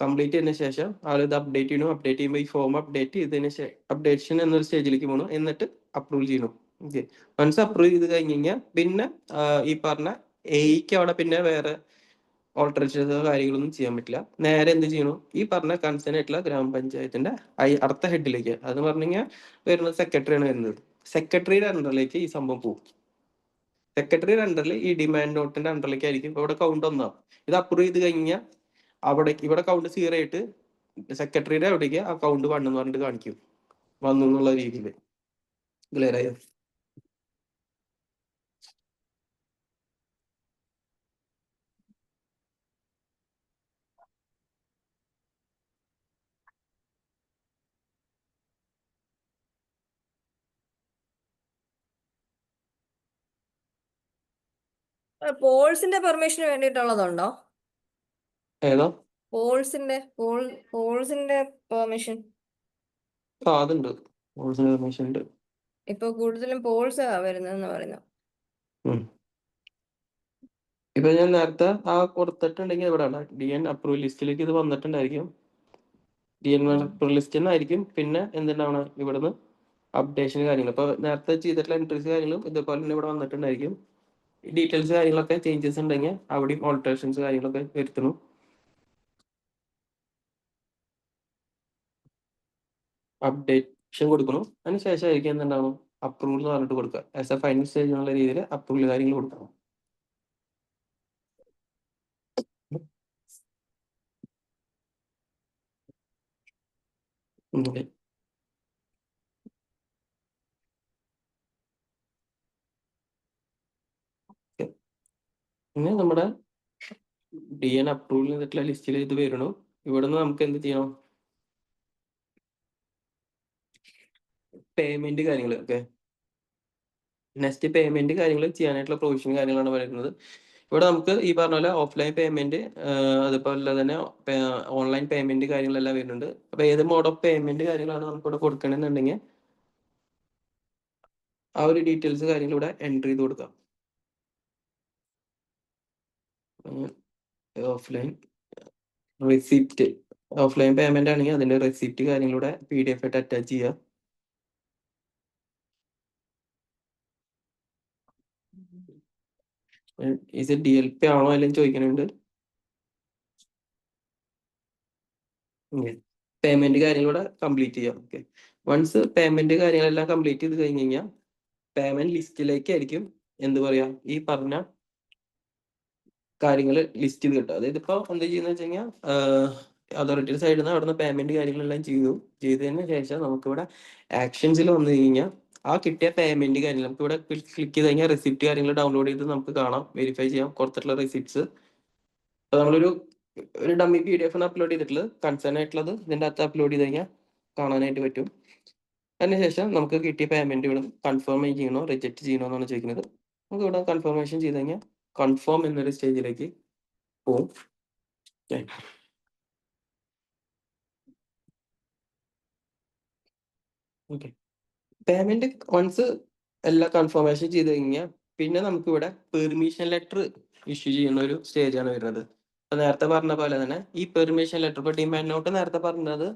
കംപ്ലീറ്റ് ചെയ്തതിനു ശേഷം ആൾ ഇത് അപ്ഡേറ്റ് ചെയ്യണം. അപ്ഡേറ്റ് ചെയ്യുമ്പോൾ ഈ ഫോം അപ്ഡേറ്റ് ചെയ്തതിന് ശേഷം അപ്ഡേഷൻ എന്നൊരു സ്റ്റേജിലേക്ക് പോകണം. എന്നിട്ട് അപ്രൂവ് ചെയ്യണം. ഓക്കെ, വൺസ് അപ്രൂവ് ചെയ്ത് കഴിഞ്ഞ് കഴിഞ്ഞാൽ പിന്നെ ഈ പറഞ്ഞ എയ്ക്ക് അവിടെ പിന്നെ വേറെ ഓൾട്ടറേഷൻസ് കാര്യങ്ങളൊന്നും ചെയ്യാൻ പറ്റില്ല. നേരെ എന്ത് ചെയ്യണം, ഈ പറഞ്ഞ കൺസേൺ ആയിട്ടുള്ള ഗ്രാമപഞ്ചായത്തിന്റെ അടുത്ത ഹെഡിലേക്ക്, അത് പറഞ്ഞു കഴിഞ്ഞാൽ വരുന്നത് സെക്രട്ടറിയാണ് വരുന്നത്. സെക്രട്ടറിയുടെ അണ്ടറിലേക്ക് ഈ സംഭവം പോകും. സെക്രട്ടറിയുടെ അണ്ടറിൽ ഈ ഡിമാൻഡ് നോട്ടിന്റെ അണ്ടറിലേക്ക് ആയിരിക്കും. ഇവിടെ കൗണ്ട് ഒന്നാവും. ഇത് അപ്രൂവ് ചെയ്ത് കഴിഞ്ഞാൽ ഇവിടെ കൗണ്ട് 0 ആയിട്ട് സെക്രട്ടറിയുടെ അവിടേക്ക് ആ കൗണ്ട് 1 എന്ന് പറഞ്ഞിട്ട് കാണിക്കും. വന്നു എന്നുള്ള രീതിയിൽ. ക്ലിയർ ആയോ? പോൾസിന്റെ പെർമിഷന് വേണ്ടിയിട്ടുള്ളതുണ്ടോ? ഏതാ? പോൾസിന്റെ പെർമിഷൻ. അതുണ്ട്, പെർമിഷൻ ഉണ്ട്. ഇപ്പൊ കൂടുതലും പോൾസ് വരുന്നതെന്ന് പറയുന്നു. ഇപ്പൊ ഞാൻ നേരത്തെ കൊടുത്തിട്ടുണ്ടെങ്കിൽ ഇവിടെ DN അപ്രൂവൽ ലിസ്റ്റിലേക്ക് ഇത് വന്നിട്ടുണ്ടായിരിക്കും. DN അപ്രൂവൽ ലിസ്റ്റ് ആയിരിക്കും. പിന്നെ എന്തുണ്ടാവണം, ഇവിടുന്ന് അപ്ഡേഷൻ കാര്യങ്ങൾ ഇപ്പൊ നേരത്തെ ചെയ്തിട്ടുള്ള എൻട്രീസ് കാര്യങ്ങളും ഇതേപോലെ തന്നെ ഇവിടെ വന്നിട്ടുണ്ടായിരിക്കും. ഡീറ്റെയിൽസ് കാര്യങ്ങളൊക്കെ ചേഞ്ചസ് ഉണ്ടെങ്കിൽ അവിടെയും ഓൾട്ടറേഷൻസ് കാര്യങ്ങളൊക്കെ വരുത്തണം. അപ്ഡേഷൻ കൊടുക്കണം. അതിന് ശേഷമായിരിക്കും എന്തുണ്ടാവണം, അപ്രൂവൽ എന്ന് പറഞ്ഞിട്ട് കൊടുക്കുക. ആസ് എ ഫൈനൽ സ്റ്റേജ് എന്നുള്ള രീതിയിൽ അപ്രൂവൽ കാര്യങ്ങൾ കൊടുക്കണം. പിന്നെ നമ്മുടെ DN അപ്രൂവൽ ചെയ്തിട്ടുള്ള ലിസ്റ്റിൽ ഇത് വരണം. ഇവിടുന്ന് നമുക്ക് എന്ത് ചെയ്യണം, പേയ്മെന്റ് കാര്യങ്ങൾ. ഓക്കെ, നെക്സ്റ്റ് പേയ്മെന്റ് കാര്യങ്ങൾ ചെയ്യാനായിട്ടുള്ള പ്രൊവിഷൻ കാര്യങ്ങളാണ് പറയുന്നത്. ഇവിടെ നമുക്ക് ഈ പറഞ്ഞ പോലെ ഓഫ്ലൈൻ പേയ്മെന്റ്, അതുപോലെ തന്നെ ഓൺലൈൻ പേയ്മെന്റ് കാര്യങ്ങളെല്ലാം വരുന്നുണ്ട്. അപ്പൊ ഏത് മോഡ് ഓഫ് പേയ്മെന്റ് കാര്യങ്ങളാണ് നമുക്ക് ഇവിടെ കൊടുക്കണമെന്നുണ്ടെങ്കിൽ ആ ഒരു ഡീറ്റെയിൽസ് കാര്യങ്ങൾ ഇവിടെ എൻട്രി ചെയ്ത് കൊടുക്കാം. ഓഫ്ലൈൻ റെസിപ്റ്റ്, ഓഫ്ലൈൻ പേയ്മെന്റ് ആണെങ്കിൽ അതിന്റെ റെസിപ്റ്റ് കാര്യങ്ങളുടെ PDF ആയിട്ട് അറ്റാച്ച് ചെയ്യുക. ഇത് DLP ആണോ അല്ലെങ്കിൽ ചോദിക്കുന്നുണ്ട്. പേയ്മെന്റ് കാര്യങ്ങളൂടെ കംപ്ലീറ്റ് ചെയ്യാം. ഓക്കെ, വൺസ് പേയ്മെന്റ് കാര്യങ്ങളെല്ലാം കംപ്ലീറ്റ് ചെയ്ത് കഴിഞ്ഞ് കഴിഞ്ഞാൽ പേയ്മെന്റ് ലിസ്റ്റിലേക്ക് ആയിരിക്കും എന്ത് പറയാ, ഈ പറഞ്ഞ കാര്യങ്ങൾ ലിസ്റ്റ് ചെയ്ത് കിട്ടുക. അതായത് ഇപ്പൊ എന്താ ചെയ്യുന്ന വെച്ച് കഴിഞ്ഞാൽ അതോറിറ്റിയുടെ സൈഡിൽ നിന്ന് അവിടെ നിന്ന് പേയ്മെന്റ് കാര്യങ്ങളെല്ലാം ചെയ്തതിന് ശേഷം നമുക്കിവിടെ ആക്ഷൻസിൽ വന്നു കഴിഞ്ഞാൽ ആ കിട്ടിയ പേയ്മെന്റ് കാര്യങ്ങൾ നമുക്ക് ഇവിടെ ക്ലിക്ക് ചെയ്ത് കഴിഞ്ഞാൽ റെസിപ്റ്റ് കാര്യങ്ങൾ ഡൗൺലോഡ് ചെയ്ത് നമുക്ക് കാണാം, വെരിഫൈ ചെയ്യാം കൊടുത്തിട്ടുള്ള റെസിപ്റ്റ്സ്. അപ്പൊ നമ്മളൊരു ഡമ്മി PDF ആണ് അപ്ലോഡ് ചെയ്തിട്ടുള്ളത്. കൺസേൺ ആയിട്ടുള്ളത് ഇതിന്റെ അകത്ത് അപ്ലോഡ് ചെയ്ത് കഴിഞ്ഞാൽ കാണാനായിട്ട് പറ്റും. അതിനുശേഷം നമുക്ക് കിട്ടിയ പേയ്മെന്റ് ഇവിടെ കൺഫേം ചെയ്യണോ റിജക്ട് ചെയ്യണോ എന്നാണ് ചോദിക്കുന്നത്. നമുക്ക് ഇവിടെ കൺഫർമേഷൻ ചെയ്ത് കഴിഞ്ഞാൽ കൺഫേം എന്നൊരു സ്റ്റേജിലേക്ക് പോകും. ഓക്കെ, പേയ്മെന്റ് വൺസ് എല്ലാം കൺഫർമേഷൻ ചെയ്ത് കഴിഞ്ഞാൽ പിന്നെ നമുക്ക് ഇവിടെ പെർമിഷൻ ലെറ്റർ ഇഷ്യൂ ചെയ്യുന്ന ഒരു സ്റ്റേജാണ് വരുന്നത്. അപ്പൊ നേരത്തെ പറഞ്ഞ പോലെ തന്നെ ഈ പെർമിഷൻ ലെറ്റർ, ഇപ്പൊ ഡിമാൻഡ് നോട്ട് നേരത്തെ പറഞ്ഞത്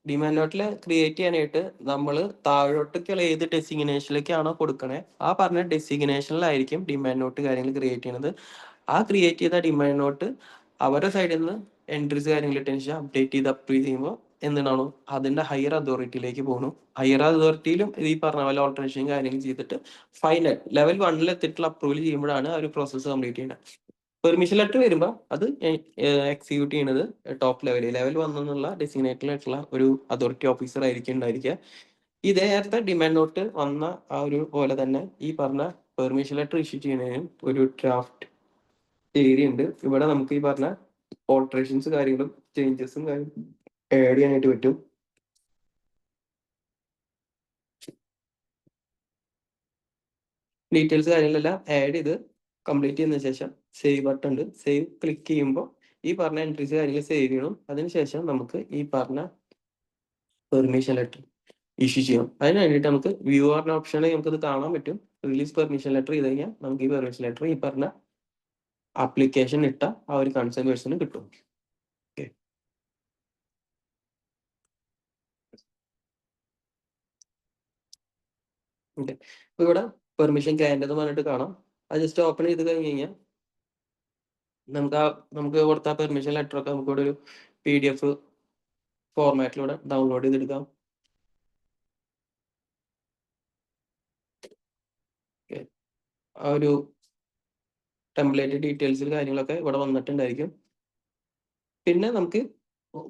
ഡിമാൻഡ് നോട്ടിൽ ക്രിയേറ്റ് ചെയ്യാനായിട്ട് നമ്മൾ താഴോട്ടേക്കുള്ള ഏത് ഡെസിഗ്നേഷനിലേക്കാണോ കൊടുക്കണേ ആ പറഞ്ഞ ഡെസിഗ്നേഷനിലായിരിക്കും ഡിമാൻഡ് നോട്ട് കാര്യങ്ങൾ ക്രിയേറ്റ് ചെയ്യുന്നത്. ആ ക്രിയേറ്റ് ചെയ്ത ഡിമാൻഡ് നോട്ട് അവരുടെ സൈഡിൽ നിന്ന് എൻട്രീസ് കാര്യങ്ങൾ ഇട്ടതിന് ശേഷം അപ്ഡേറ്റ് ചെയ്ത് അപ്രൂവ് ചെയ്യുമ്പോൾ എന്തിനാണോ അതിന്റെ ഹയർ അതോറിറ്റിയിലേക്ക് പോകണം. ഹയർ അതോറിറ്റിയിലും ഈ പറഞ്ഞ പോലെ ഓൾട്ടറേഷൻ കാര്യങ്ങൾ ചെയ്തിട്ട് ഫൈനൽ ലെവൽ 1 എത്തിയിട്ടുള്ള അപ്രൂവൽ ചെയ്യുമ്പോഴാണ് ആ ഒരു പ്രോസസ്സ് കംപ്ലീറ്റ് ചെയ്യുന്നത്. പെർമിഷൻ ലെറ്റർ വരുമ്പോൾ അത് എക്സിക്യൂട്ട് ചെയ്യുന്നത് ടോപ്പ് ലെവൽ 1 എന്നുള്ള ഡെസിഗ്നേറ്റഡ് ഒരു അതോറിറ്റി ഓഫീസർ ആയിരിക്കും ഉണ്ടായിരിക്കുക. ഇതേ നേരത്തെ ഡിമാൻഡ് നോട്ട് വന്ന ആ ഒരു പോലെ തന്നെ ഈ പറഞ്ഞ പെർമിഷൻ ലെറ്റർ ഇഷ്യൂ ചെയ്യുന്നതിനും ഒരു ഡ്രാഫ്റ്റ് ഏരിയ ഉണ്ട്. ഇവിടെ നമുക്ക് ഈ പറഞ്ഞ ഓൾട്ടറേഷൻസ് കാര്യങ്ങളും ചേഞ്ചസും കാര്യങ്ങളും ആഡ് ചെയ്യാനായിട്ട് പറ്റും. ഡീറ്റെയിൽസ് കാര്യങ്ങളെല്ലാം ആഡ് ചെയ്ത് കംപ്ലീറ്റ് ചെയ്യുന്ന ശേഷം സേവ് ബട്ടൺ ഉണ്ട്, സേവ് ക്ലിക്ക് ചെയ്യുമ്പോൾ ഈ പറഞ്ഞ എൻട്രീസ് കാര്യങ്ങൾ സേവ് ചെയ്യണം. അതിനുശേഷം നമുക്ക് ഈ പറഞ്ഞ പെർമിഷൻ ലെറ്റർ ഇഷ്യൂ ചെയ്യണം. അതിന് വേണ്ടിയിട്ട് നമുക്ക് വ്യൂവറിന്റെ ഓപ്ഷനിൽ നമുക്കത് കാണാൻ പറ്റും. റിലീസ് പെർമിഷൻ ലെറ്റർ ചെയ്ത് കഴിഞ്ഞാൽ നമുക്ക് ഈ പെർമിഷൻ ലെറ്റർ ഈ പറഞ്ഞ ആപ്ലിക്കേഷൻ ഇട്ട ആ ഒരു കൺസേൺ പേഴ്സണ് കിട്ടും. Okay, okay. അപ്പൊ ഇവിടെ പെർമിഷൻ ഗ്രാൻഡ് എന്ന് പറഞ്ഞിട്ട് കാണാം. അത് ജസ്റ്റ് ഓപ്പൺ ചെയ്ത് കഴിഞ്ഞ് കഴിഞ്ഞാൽ നമുക്ക് കൊടുത്ത പെർമിഷൻ ലെറ്റർ ഒക്കെ നമുക്ക് ഇവിടെ ഒരു PDF ഫോർമാറ്റിലൂടെ ഡൗൺലോഡ് ചെയ്തെടുക്കാം. ആ ഒരു ടെംപ്ലേറ്റ് ഡീറ്റെയിൽസിൽ കാര്യങ്ങളൊക്കെ ഇവിടെ വന്നിട്ടുണ്ടായിരിക്കും. പിന്നെ നമുക്ക്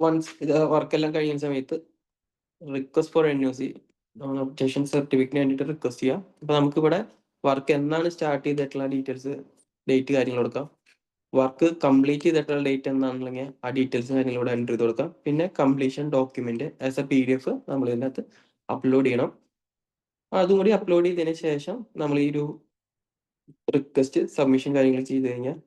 വൺസ് ഇത് വർക്കെല്ലാം കഴിയുന്ന സമയത്ത് റിക്വസ്റ്റ് ഫോർ NOC ഒബ്ജക്ഷൻ സർട്ടിഫിക്കറ്റിന് വേണ്ടിയിട്ട് റിക്വസ്റ്റ് ചെയ്യാം. അപ്പൊ നമുക്കിവിടെ വർക്ക് എന്നാണ് സ്റ്റാർട്ട് ചെയ്തിട്ടുള്ള ഡീറ്റെയിൽസ്, ഡേറ്റ് കാര്യങ്ങൾ കൊടുക്കാം. വർക്ക് കംപ്ലീറ്റ് ചെയ്തിട്ടുള്ള ഡേറ്റ് എന്താണെന്നുണ്ടെങ്കിൽ ആ ഡീറ്റെയിൽസ് കാര്യങ്ങൾ ഇവിടെ എൻ്റർ ചെയ്ത് കൊടുക്കാം. പിന്നെ completion document as A PDF നമ്മൾ ഇതിനകത്ത് അപ്ലോഡ് ചെയ്യണം. അതും കൂടി അപ്ലോഡ് ചെയ്തതിന് ശേഷം നമ്മൾ ഈ ഒരു റിക്വസ്റ്റ് സബ്മിഷൻ കാര്യങ്ങൾ ചെയ്ത് കഴിഞ്ഞാൽ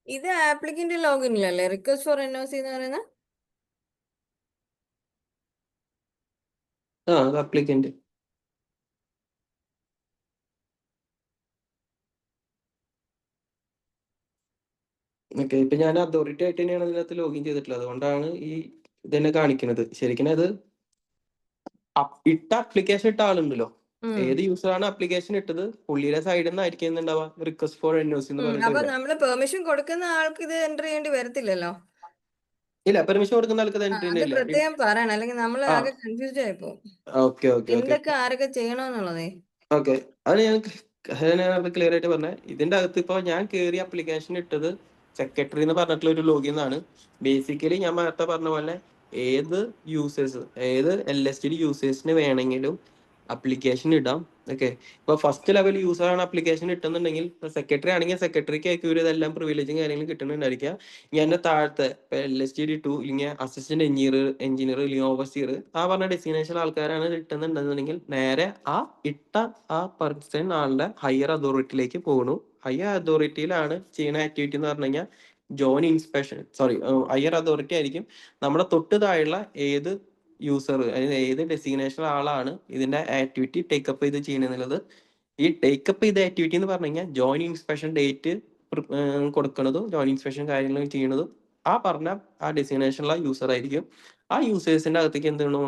ഇത് ആപ്ലിക്കന്റ് ലോഗിനിലല്ലേ റിക്വസ്റ്റ് ഫോർ NOC എന്ന് പറയുന്നത്? അത് അപ്ലിക്കന്റ്. ഓക്കെ, ഇപ്പൊ ഞാൻ അതോറിറ്റി ആയിട്ട് തന്നെയാണ് ഇതിനകത്ത് ലോഗിൻ ചെയ്തിട്ടുള്ളത്. അതുകൊണ്ടാണ് ഈ ഇതന്നെ കാണിക്കുന്നത്. ശരിക്കും അത് ഇട്ട ആപ്ലിക്കേഷൻ ഇട്ട ആളുണ്ടല്ലോ, ഏത് യൂസറാണ് ആപ്ലിക്കേഷൻ ഇട്ടത് പുള്ളിയുടെ സൈഡിൽ നിന്നായിരിക്കും ഉണ്ടാവുക റിക്വസ്റ്റ് ഫോർ NOC എന്ന് അപ്പൊ പറഞ്ഞിട്ട്. നമ്മള് പെർമിഷൻ കൊടുക്കുന്ന ആൾക്ക് ഇത് എൻ്റർ ചെയ്യേണ്ടി വരത്തില്ലല്ലോ? ഇല്ല, പെർമിഷൻ കൊടുക്കുന്ന ആൾക്ക് അത് ഇല്ല. പ്രത്യേകം പറയണം, അല്ലെങ്കിൽ നമ്മൾ ആകെ കൺഫ്യൂസ്ഡ് ആയിപ്പോ ഓക്കെ ഓക്കെ ഓക്കെ എന്തൊക്കെ ആരൊക്കെ ചെയ്യണമെന്നുള്ളതേ. ഓക്കെ, അത് ഞാൻ ക്ലിയർ ആയിട്ട് പറഞ്ഞത്. ഇതിന്റെ അകത്ത് ഇപ്പൊ ഞാൻ കയറി ആപ്ലിക്കേഷൻ ഇട്ടത് സെക്രട്ടറി എന്ന് പറഞ്ഞിട്ടുള്ള ഒരു ലോഗിൻ ആണ്. ബേസിക്കലി ഞാൻ നേരത്തെ പറഞ്ഞ പോലെ ഏത് LSTD യൂസേഴ്സിന് വേണമെങ്കിലും അപ്ലിക്കേഷൻ ഇടാം. ഓക്കെ, ഇപ്പൊ ഫസ്റ്റ് ലെവൽ യൂസർ ആണ് അപ്ലിക്കേഷൻ ഇട്ടുന്നുണ്ടെങ്കിൽ സെക്രട്ടറി ആണെങ്കിൽ സെക്രട്ടറിക്ക് ആയിരിക്കും ഇതെല്ലാം പ്രിവിലേജും കാര്യങ്ങളും കിട്ടുന്നുണ്ടായിരിക്കുക. ഞാൻ താഴത്തെ LSTD 2 ഇല്ലെങ്കിൽ അസിസ്റ്റന്റ് എഞ്ചിനീയർ ഇല്ലെങ്കിൽ ഓവർസിയർ ആ പറഞ്ഞ ഡെസ്റ്റിനേഷൻ ആൾക്കാരാണ് ഇട്ടുന്നുണ്ടെന്നുണ്ടെങ്കിൽ നേരെ ആ ഇട്ട ആ പേഴ്സൺ ആളുടെ ഹയർ അതോറിറ്റിയിലേക്ക് പോകണു. ഹയർ അതോറിറ്റിയിലാണ് ചെയ്യുന്ന ആക്ടിവിറ്റി എന്ന് പറഞ്ഞു കഴിഞ്ഞാൽ ജോയിൻ ഇൻസ്പെക്ഷൻ ഹയർ അതോറിറ്റി ആയിരിക്കും നമ്മുടെ തൊട്ട് താഴെയുള്ള ഏത് യൂസർ, അതായത് ഏത് ഡെസിഗ്നേഷൻ ആളാണ് ഇതിന്റെ ആക്ടിവിറ്റി ടേക്കപ്പ് ചെയ്ത് ചെയ്യണമെന്നുള്ളത്. ഈ ടേക്കപ്പ് ചെയ്ത ആക്ടിവിറ്റി എന്ന് പറഞ്ഞു കഴിഞ്ഞാൽ ജോയിൻ ഇൻസ്പെക്ഷൻ ഡേറ്റ് കൊടുക്കുന്നതും ജോയിൻ ഇൻസ്പെക്ഷൻ കാര്യങ്ങൾ ചെയ്യുന്നതും ആ പറഞ്ഞ ആ ഡെസിഗ്നേഷനുള്ള യൂസർ ആയിരിക്കും. ആ യൂസേഴ്സിന്റെ അകത്തേക്ക് എന്താണ്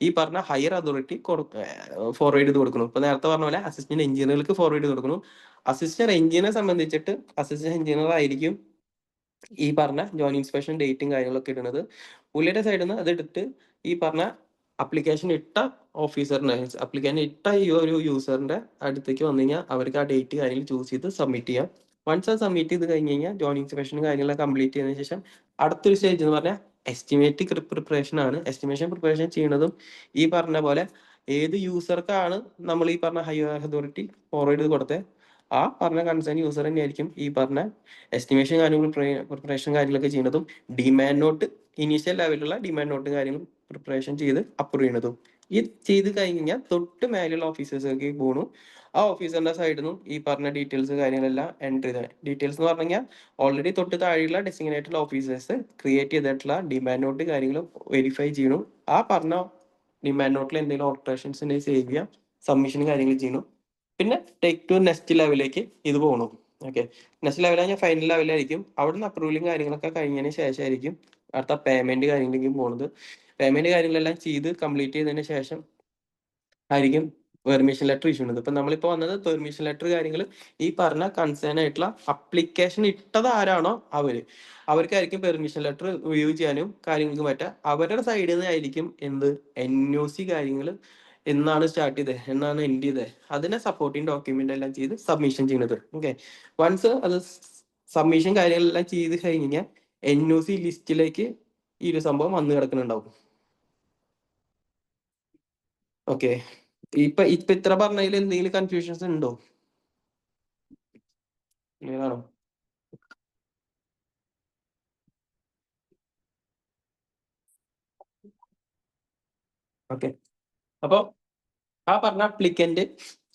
ഈ പറഞ്ഞ ഹയർ അതോറിറ്റി ഫോർവേഡ് ചെയ്ത് കൊടുക്കണം. ഇപ്പൊ നേരത്തെ പറഞ്ഞ പോലെ അസിസ്റ്റന്റ് എഞ്ചിനീയർക്ക് ഫോർവേഡ് ചെയ്ത് കൊടുക്കണം. അസിസ്റ്റന്റ് എഞ്ചിനീയറെ സംബന്ധിച്ചിട്ട് അസിസ്റ്റന്റ് എഞ്ചിനീയർ ആയിരിക്കും ഈ പറഞ്ഞ ജോയിൻ ഇൻസ്പെക്ഷൻ ഡേറ്റും കാര്യങ്ങളൊക്കെ ഇടുന്നത്. പുള്ളിയുടെ സൈഡിൽ നിന്ന് അത് എടുത്ത് ഈ പറഞ്ഞ അപ്ലിക്കേഷൻ ഇട്ട ഓഫീസറിന്റെ അപ്ലിക്കേഷൻ ഇട്ട ഈ ഒരു യൂസറിന്റെ അടുത്തേക്ക് വന്നു കഴിഞ്ഞാൽ അവർക്ക് ആ ഡേറ്റ് കാര്യങ്ങൾ ചൂസ് ചെയ്ത് സബ്മിറ്റ് ചെയ്യാം. വൺസ് അത് സബ്മിറ്റ് ചെയ്ത് കഴിഞ്ഞ് കഴിഞ്ഞാൽ ജോയിൻ ഇൻസ്പെക്ഷൻ കാര്യങ്ങളൊക്കെ കംപ്ലീറ്റ് ചെയ്തതിനു ശേഷം അടുത്തൊരു സ്റ്റേജ് എന്ന് പറഞ്ഞാൽ എസ്റ്റിമേറ്റ് പ്രിപ്പറേഷൻ ആണ്. എസ്റ്റിമേഷൻ പ്രിപ്പറേഷൻ ചെയ്യുന്നതും ഈ പറഞ്ഞ പോലെ ഏത് യൂസർക്കാണ് നമ്മൾ ഈ പറഞ്ഞ ഹയർ അതോറിറ്റി ഫോർവേഡ് ചെയ്ത് കൊടുത്തത് ആ പറഞ്ഞ കൺസേൺ യൂസർ തന്നെയായിരിക്കും ഈ പറഞ്ഞ എസ്റ്റിമേഷൻ കാര്യങ്ങൾ പ്രിപ്പറേഷൻ കാര്യങ്ങളൊക്കെ ചെയ്യുന്നതും ഡിമാൻഡ് നോട്ട് ഇനീഷ്യൽ ലെവലിലുള്ള ഡിമാൻഡ് നോട്ട് കാര്യങ്ങളും പ്രിപ്പറേഷൻ ചെയ്ത് അപ്രൂവ് ചെയ്യുന്നതും. ഇത് ചെയ്ത് കഴിഞ്ഞാൽ തൊട്ട് മേലുള്ള ഓഫീസേഴ്സൊക്കെ പോകണം. ആ ഓഫീസറിന്റെ സൈഡിൽ നിന്നും ഈ പറഞ്ഞ ഡീറ്റെയിൽസ് കാര്യങ്ങളെല്ലാം എൻട്രി ചെയ്ത ഡീറ്റെയിൽസ് എന്ന് പറഞ്ഞു കഴിഞ്ഞാൽ ഓൾറെഡി തൊട്ട് താഴെയുള്ള ഡെസിഗ്നേറ്റഡ് ഓഫീസേഴ്സ് ക്രിയേറ്റ് ചെയ്തിട്ടുള്ള ഡിമാൻഡ് നോട്ട് കാര്യങ്ങൾ വെരിഫൈ ചെയ്യണം. ആ പറഞ്ഞ ഡിമാൻഡ് നോട്ടിൽ എന്തെങ്കിലും ഓൾട്ടറേഷൻസ് ഉണ്ടെങ്കിൽ സേവ് ചെയ്യാം, സബ്മിഷൻ കാര്യങ്ങൾ ചെയ്യണം. പിന്നെ ടേക്ക് ടു നെക്സ്റ്റ് ലെവലിലേക്ക് ഇത് പോകണം. ഓക്കെ, നെക്സ്റ്റ് ലെവൽ കഴിഞ്ഞാൽ ഫൈനൽ ലെവലായിരിക്കും. അവിടെ നിന്ന് അപ്രൂവലും കാര്യങ്ങളൊക്കെ കഴിഞ്ഞതിന് ശേഷമായിരിക്കും അടുത്ത പേയ്മെന്റ് കാര്യങ്ങളിലേക്ക് പോകുന്നത്. പേയ്മെന്റ് കാര്യങ്ങളെല്ലാം ചെയ്ത് കംപ്ലീറ്റ് ചെയ്തതിന് ശേഷം ആയിരിക്കും പെർമിഷൻ ലെറ്റർ ഇഷ്യൂ ചെയ്യുന്നത്. ഇപ്പൊ നമ്മളിപ്പോ വന്നത് പെർമിഷൻ ലെറ്റർ കാര്യങ്ങൾ ഈ പറഞ്ഞ കൺസേൺ ആയിട്ടുള്ള അപ്ലിക്കേഷൻ ഇട്ടത് ആരാണോ അവർക്കായിരിക്കും പെർമിഷൻ ലെറ്റർ വ്യൂ ചെയ്യാനും കാര്യങ്ങൾക്ക് പറ്റുക. അവരുടെ സൈഡിൽ നിന്ന് ആയിരിക്കും NOC കാര്യങ്ങൾ എന്നാണ് സ്റ്റാർട്ട് ചെയ്തത് എന്നാണ് എൻഡ് ചെയ്തത് അതിനെ സപ്പോർട്ടിങ് ഡോക്യുമെന്റ് എല്ലാം ചെയ്ത് സബ്മിഷൻ ചെയ്യുന്നത്. ഓക്കെ, വൺസ് അത് സബ്മിഷൻ കാര്യങ്ങളെല്ലാം ചെയ്ത് കഴിഞ്ഞാൽ NOC ലിസ്റ്റിലേക്ക് ഈ ഒരു സംഭവം വന്നു കിടക്കുന്നുണ്ടാവും. ഓക്കെ. ഇപ്പൊ ഇത്ര പറഞ്ഞതിൽ എന്തെങ്കിലും കൺഫ്യൂഷൻസ് ഉണ്ടോ? ക്ലിയർ ആണോ? ഓക്കെ. അപ്പൊ ആ പറഞ്ഞ അപ്ലിക്കന്റ്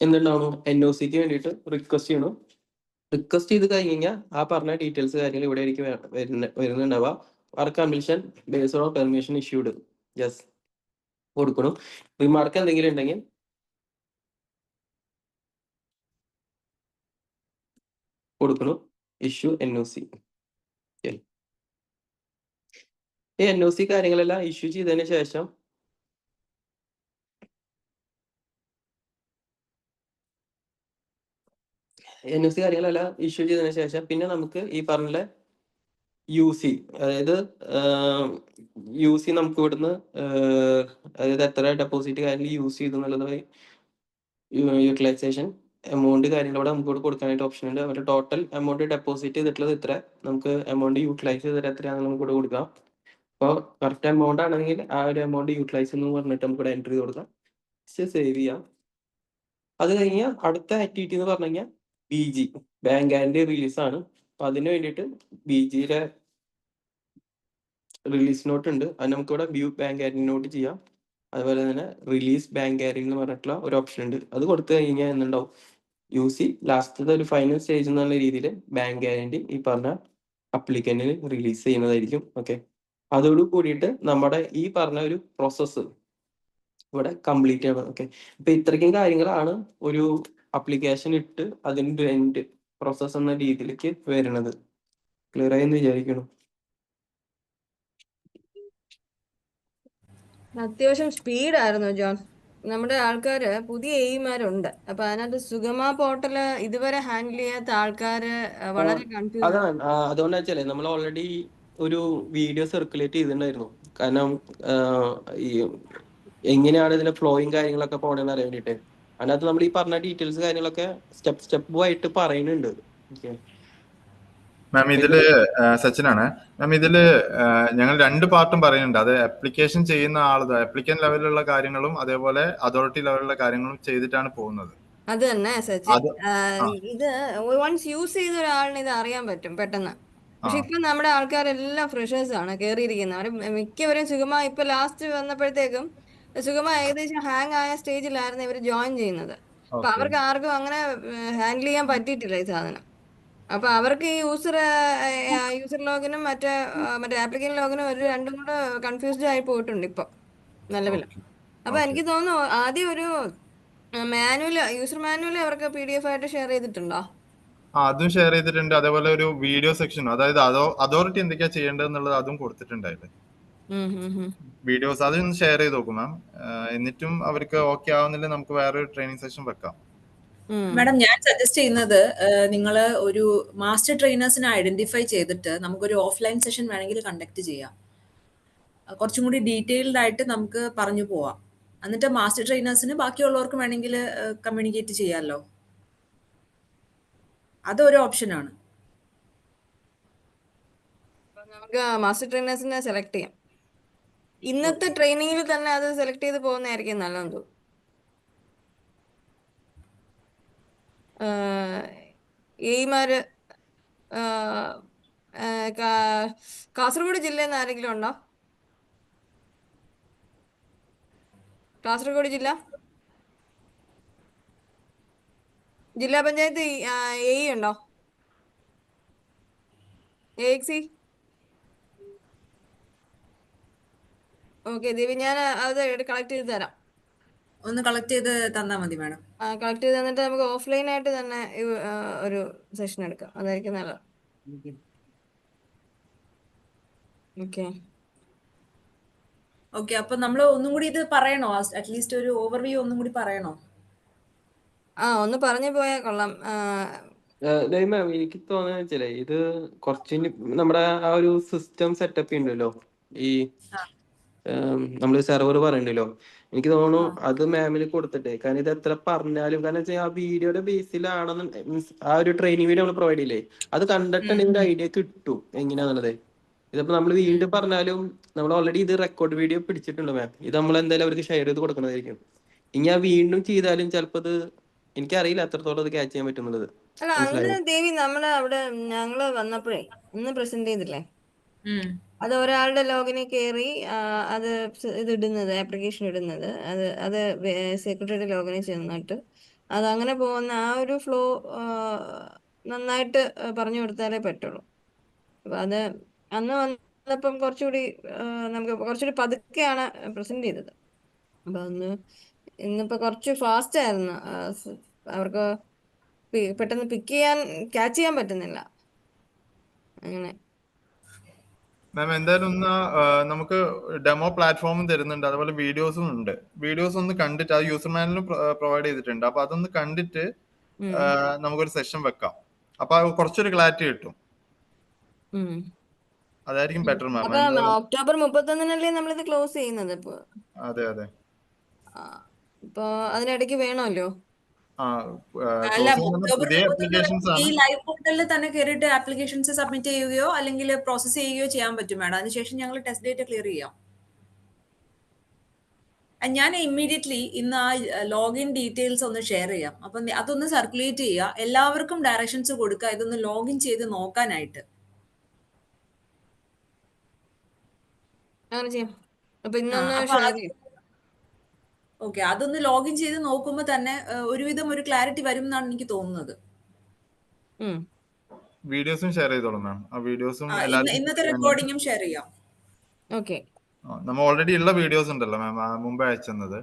എന്തുണ്ടാവണം, NOCക്ക് വേണ്ടിയിട്ട് റിക്വസ്റ്റ് ചെയ്യണം. റിക്വസ്റ്റ് ചെയ്ത് കഴിഞ്ഞ് കഴിഞ്ഞാൽ ആ പറഞ്ഞ ഡീറ്റെയിൽസ് കാര്യങ്ങൾ ഇവിടെ ആയിരിക്കും വരുന്നുണ്ടാവുക. Work conversion based on permission issued yes കൊടുക്കണം. റിമാർക്ക് എന്തെങ്കിലും ഉണ്ടെങ്കിൽ കൊടുക്കണം. Issue NOC. ഈ NOC കാര്യങ്ങളെല്ലാം ഇഷ്യൂ ചെയ്തതിന് ശേഷം NOC കാര്യങ്ങളെല്ലാം ഇഷ്യൂ ചെയ്തതിന് ശേഷം പിന്നെ നമുക്ക് ഈ പറഞ്ഞ UC, അതായത് UC നമുക്ക് ഇവിടുന്ന് അതായത് എത്ര ഡെപ്പോസിറ്റ് കാര്യങ്ങൾ യൂസ് ചെയ്തു എന്നുള്ളത് യൂട്ടിലൈസേഷൻ എമൗണ്ട് കാര്യങ്ങളോടെ നമുക്ക് ഇവിടെ കൊടുക്കാനായിട്ട് ഓപ്ഷൻ ഉണ്ട്. അവരുടെ ടോട്ടൽ എമൗണ്ട് ഡെപ്പോസിറ്റ് ചെയ്തിട്ടുള്ളത് ഇത്ര, നമുക്ക് എമൗണ്ട് യൂട്ടിലൈസ് ചെയ്തിട്ട് എത്രയാണെന്ന് നമുക്ക് ഇവിടെ കൊടുക്കാം. അപ്പോൾ കറക്റ്റ് എമൗണ്ട് ആണെങ്കിൽ ആ ഒരു എമൗണ്ട് യൂട്ടിലൈസ് എന്ന് പറഞ്ഞിട്ട് നമുക്ക് ഇവിടെ എൻട്രി ചെയ്ത് കൊടുക്കാം. സേവ് ചെയ്യാം. അത് കഴിഞ്ഞാൽ അടുത്ത ആക്ടിവിറ്റി എന്ന് പറഞ്ഞു കഴിഞ്ഞാൽ BG ബാങ്ക് ഗ്യാരണ്ടി റിലീസാണ്. അപ്പൊ അതിന് വേണ്ടിയിട്ട് BGയുടെ റിലീസ് നോട്ട് ഉണ്ട്. അത് നമുക്ക് ഇവിടെ വ്യൂ ബാങ്ക് ഗ്യാരണ്ടി നോട്ട് ചെയ്യാം. അതുപോലെ തന്നെ റിലീസ് ബാങ്ക് ഗ്യാരണ്ടി എന്ന് പറഞ്ഞിട്ടുള്ള ഒരു ഓപ്ഷൻ ഉണ്ട്. അത് കൊടുത്തു കഴിഞ്ഞാൽ എന്തുണ്ടാവും, UC ലാസ്റ്റത്തെ ഒരു ഫൈനൽ സ്റ്റേജ് എന്നുള്ള രീതിയിൽ ബാങ്ക് ഗ്യാരണ്ടി ഈ പറഞ്ഞ അപ്ലിക്കന്റിന് റിലീസ് ചെയ്യുന്നതായിരിക്കും. ഓക്കെ. അതോട് കൂടിയിട്ട് നമ്മുടെ ഈ പറഞ്ഞ ഒരു പ്രോസസ്സ് ഇവിടെ കംപ്ലീറ്റ് ചെയ്യണം. ഓക്കെ. അപ്പൊ ഇത്രയ്ക്കും കാര്യങ്ങളാണ് ഒരു അപ്ലിക്കേഷൻ ഇട്ട് അതിൻ്റെ എൻഡ് പ്രോസസ് എന്ന രീതിയിലേക്ക് വരുന്നത്. ക്ലിയർ ആയി എന്ന് വിചാരിക്കണം. അത്യാവശ്യം സ്പീഡായിരുന്നു ജോൺ. നമ്മുടെ ആൾക്കാര് പുതിയ എയിമാരുണ്ട്. അപ്പൊ അതിനകത്ത് സുഗമ പോർട്ടല് ഇതുവരെ ഹാൻഡിൽ ചെയ്യാത്ത ആൾക്കാര് വളരെ കൺഫ്യൂസ്. അതാണ് അതുകൊണ്ടാ വെച്ചാലേ നമ്മൾ ഓൾറെഡി ഒരു വീഡിയോ സർക്കുലേറ്റ് ചെയ്തിട്ടുണ്ടായിരുന്നു. കാരണം ഈ എങ്ങനെയാണ് ഇതിന്റെ ഫ്ലോയും കാര്യങ്ങളൊക്കെ പോണെന്ന് അറിയാൻ വേണ്ടിയിട്ട്. അതിനകത്ത് നമ്മൾ ഈ പറഞ്ഞ ഡീറ്റെയിൽസ് കാര്യങ്ങളൊക്കെ സ്റ്റെപ്പ് ആയിട്ട് പറയുന്നുണ്ട്. ഓക്കെ മാം ഇതില് സച്ചിനാണ്. മാം ഇതില് ഞങ്ങൾ 2 പാർട്ടും പറയുന്നുണ്ട്. അത് ആപ്ലിക്കേഷൻ ചെയ്യുന്ന ആളത് ആപ്ലിക്കൻ ലെവലിലുള്ള കാര്യങ്ങളും അതേപോലെ അതോറിറ്റി ലെവലിലുള്ള കാര്യങ്ങളും ചെയ്തിട്ടാണ് പോകുന്നത്. അത് തന്നെ സച്ചിൻ, ഇത് വൺസ് യൂസ് ചെയ്ത ഒരാളിന് ഇത് അറിയാൻ പറ്റും പെട്ടെന്ന്. പക്ഷെ ഇപ്പൊ നമ്മുടെ ആൾക്കാരെല്ലാം ഫ്രഷേഴ്സ് ആണ് കയറിയിരിക്കുന്നത്. അവര് മിക്കവരും സുഗമ ഇപ്പൊ ലാസ്റ്റ് വന്നപ്പോഴത്തേക്കും സുഗമ ഏകദേശം ഹാങ് ആയ സ്റ്റേജിലായിരുന്നു ഇവർ ജോയിൻ ചെയ്യുന്നത്. അപ്പൊ അവർക്ക് ആർക്കും അങ്ങനെ ഹാൻഡിൽ ചെയ്യാൻ പറ്റിയിട്ടില്ല ഈ സാധനം. അപ്പൊ അവർക്ക് ഈ യൂസർ ലോഗിനും മറ്റേ ആപ്ലിക്കേഷൻ ലോഗിനും ഒരു രണ്ടും കൂടെ കൺഫ്യൂസ്ഡ് ആയി പോയിട്ടുണ്ട് ഇപ്പൊ നിലവിൽ. അപ്പൊ എനിക്ക് തോന്നുന്നു ആദ്യം ഒരു യൂസർ മാനുവൽ അവർക്ക് PDF ആയിട്ട് ഷെയർ ചെയ്തിട്ടുണ്ടോ? അതും ഷെയർ ചെയ്തിട്ടുണ്ട്. അതേപോലെ ഒരു വീഡിയോ സെക്ഷൻ, അതായത് അതോറിറ്റി എന്തൊക്കെയാ ചെയ്യേണ്ടതെന്നുള്ളത് അതും കൊടുത്തിട്ടുണ്ടായില്ലേ വീഡിയോസ്. അതൊന്ന് ഷെയർ ചെയ്ത് നോക്കും മാം. എന്നിട്ടും അവർക്ക് ഓക്കെ ആവുന്നില്ല, നമുക്ക് വേറെ ഒരു ട്രെയിനിങ് സെഷൻ വെക്കാം. മാഡം, ഞാൻ സജസ്റ്റ് ചെയ്യുന്നത് നിങ്ങൾ ഒരു മാസ്റ്റർ ട്രെയിനേഴ്സിനെ ഐഡന്റിഫൈ ചെയ്തിട്ട് നമുക്കൊരു ഓഫ്ലൈൻ സെഷൻ വേണമെങ്കിൽ കണ്ടക്ട് ചെയ്യാം. കുറച്ചും കൂടി ഡീറ്റെയിൽഡ് ആയിട്ട് നമുക്ക് പറഞ്ഞു പോവാം. എന്നിട്ട് മാസ്റ്റർ ട്രെയിനേഴ്സിന് ബാക്കിയുള്ളവർക്ക് വേണമെങ്കിൽ കമ്മ്യൂണിക്കേറ്റ് ചെയ്യാമല്ലോ. അതൊരു ഓപ്ഷനാണ്. നമുക്ക് മാസ്റ്റർ ട്രെയിനേഴ്സിനെ സെലക്ട് ചെയ്യാം. ഇന്നത്തെ ട്രെയിനിങ്ങിൽ തന്നെ അത് സെലക്ട് ചെയ്ത് പോകുന്നതായിരിക്കും നല്ലതെന്ന് തോന്നുന്നു. എയ്മാര് കാസർഗോഡ് ജില്ലയിൽ നിന്ന് ആരെങ്കിലും ഉണ്ടോ? കാസർഗോഡ് ജില്ലാ പഞ്ചായത്ത് എ ഉണ്ടോ? AXE? ഓക്കെ ദേവി, ഞാൻ അത് കളക്ട് ചെയ്ത് തരാം. ഒന്ന് കളക്ട് ചെയ്ത് തന്നാൽ മതി മാഡം. കളക്ട് ചെയ്ത് തന്നിട്ട് നമുക്ക് ഓഫ്ലൈൻ ആയിട്ട് തന്നെ ഒരു സെഷൻ എടുക്കാം. അതായിരിക്കും നല്ലത്. Okay okay. അപ്പൊ നമ്മൾ ഒന്നും കൂടി ഇത് പറയണോ? അറ്റ്ലീസ്റ്റ് ഒരു ഓവർവ്യൂ ഒന്നും കൂടി പറയണോ? ഒന്ന് പറഞ്ഞു പോയാൽ കൊള്ളാം. മാം, എനിക്ക് തോന്നുന്നത് വെച്ചാലേ ഇത് കുറച്ച് നമ്മുടെ ആ ഒരു സിസ്റ്റം സെറ്റപ്പ് ഉണ്ടല്ലോ, ഈ നമ്മള് സെർവർ പറയണ്ടല്ലോ, എനിക്ക് തോന്നുന്നു അത് മാമിന് കൊടുത്തിട്ടേ. കാരണം ഇത് എത്ര പറഞ്ഞാലും, കാരണം വെച്ചാൽ ആ വീഡിയോയുടെ ബേസിലാണെന്ന് മീൻസ് ആ ഒരു ട്രെയിനിങ് വീഡിയോ നമ്മൾ പ്രൊവൈഡ് ചെയ്യില്ലേ, അത് കണ്ടിട്ടുണ്ടെങ്കിൽ ഒരു ഐഡിയ കിട്ടും എങ്ങനെയാന്നുള്ളത്. ഇതിപ്പോ നമ്മൾ വീണ്ടും പറഞ്ഞാലും നമ്മൾ ഓൾറെഡി ഇത് റെക്കോർഡ് വീഡിയോ പിടിച്ചിട്ടുണ്ട് മാം. ഇത് നമ്മൾ എന്തായാലും അവർക്ക് ഷെയർ ചെയ്ത് കൊടുക്കണതായിരിക്കും. ഇനി ഞാൻ വീണ്ടും ചെയ്താലും ചിലപ്പോൾ അത് എനിക്കറിയില്ല എത്രത്തോളം അത് ക്യാച്ച് ചെയ്യാൻ പറ്റുന്നുള്ളത്. അല്ല മനസ്സിലായോ? അന്ന് ദേവി നമ്മള് അവിടെ ഞങ്ങള് വന്നപ്പോഴേ അന്ന് പ്രസന്റ് ചെയ്തില്ലേ, ഉം. അത് ഒരാളുടെ ലോഗിനിൽ കയറി അത് ഇത് ഇടുന്നത്, ആപ്ലിക്കേഷൻ ഇടുന്നത്, അത് സെക്രട്ടറിയുടെ ലോഗിനിൽ ചെന്നിട്ട് അത് അങ്ങനെ പോകുന്ന ആ ഒരു ഫ്ലോ നന്നായിട്ട് പറഞ്ഞു കൊടുത്താലേ പറ്റുള്ളൂ. അപ്പൊ അത് അന്ന് വന്നപ്പം കുറച്ചുകൂടി നമുക്ക് കുറച്ചുകൂടി പതുക്കെയാണ് പ്രസന്റ് ചെയ്തത്. അപ്പൊ അന്ന് ഇന്നിപ്പോ കുറച്ച് ഫാസ്റ്റ് ആയിരുന്നു. അവർക്ക് പെട്ടെന്ന് ക്യാച്ച് ചെയ്യാൻ പറ്റുന്നില്ല അങ്ങനെ. മാം എന്തായാലും ഒന്ന് നമുക്ക് ഡെമോ പ്ലാറ്റ്ഫോമും തരുന്നുണ്ട്, അതുപോലെ വീഡിയോസും ഉണ്ട്. വീഡിയോസ് ഒന്ന് കണ്ടിട്ട് അത് യൂസർ മാനുവലും പ്രൊവൈഡ് ചെയ്തിട്ടുണ്ട്. അപ്പൊ അതൊന്ന് കണ്ടിട്ട് നമുക്കൊരു സെഷൻ വെക്കാം. അപ്പൊ കുറച്ചൊരു ക്ലാരിറ്റി കിട്ടും. അതായിരിക്കും ബെറ്റർ മാം. അപ്പൊ ഒക്ടോബർ 31 നമ്മളിത് ക്ലോസ് ചെയ്യുന്നത് ഇപ്പൊ. അതെ അതെ. ഇപ്പൊ അതിനിടയ്ക്ക് വേണമല്ലോ. അല്ല, പുതിയ അപ്ലിക്കേഷൻസ് ഈ ആണ്. ലൈവ് പോർട്ടലിൽ തന്നെ കയറിയിട്ട് ആപ്ലിക്കേഷൻസ് സബ്മിറ്റ് ചെയ്യുകയോ അല്ലെങ്കിൽ പ്രോസസ് ചെയ്യുകയോ ചെയ്യാൻ പറ്റും മാഡം. അതിനുശേഷം ഞങ്ങൾ ടെസ്റ്റ് ഡേറ്റ് ക്ലിയർ ചെയ്യാം. ഞാൻ ഇമ്മീഡിയറ്റ്ലി ഇന്ന് ആ ലോഗിൻ ഡീറ്റെയിൽസ് ഒന്ന് ഷെയർ ചെയ്യാം. അപ്പം അതൊന്ന് സർക്കുലേറ്റ് ചെയ്യുക, എല്ലാവർക്കും ഡയറക്ഷൻസ് കൊടുക്കുക, ഇതൊന്ന് ലോഗിൻ ചെയ്ത് നോക്കാനായിട്ട്. അങ്ങനെ ചെയ്യാം. അപ്പൊ ഇന്നൊന്ന് ഷെയർ ചെയ്യും. ഓക്കെ, അതൊന്ന് ലോഗിൻ ചെയ്ത് നോക്കുമ്പോൾ തന്നെ ഒരുവിധം ഒരു ക്ലാരിറ്റി വരും എന്നാണ് എനിക്ക് തോന്നുന്നത്. വീഡിയോസും ഷെയർ ചെയ്തോളൂ മാം. ആ വീഡിയോസും ഇന്നത്തെ റെക്കോർഡിങ്ങും ഷെയർ ചെയ്യാം. ഓക്കെ, നമ്മൾ ഓൾറെഡി ഉള്ള വീഡിയോസ് ഉണ്ടല്ലോ മാം, മുമ്പേ അയച്ചത്.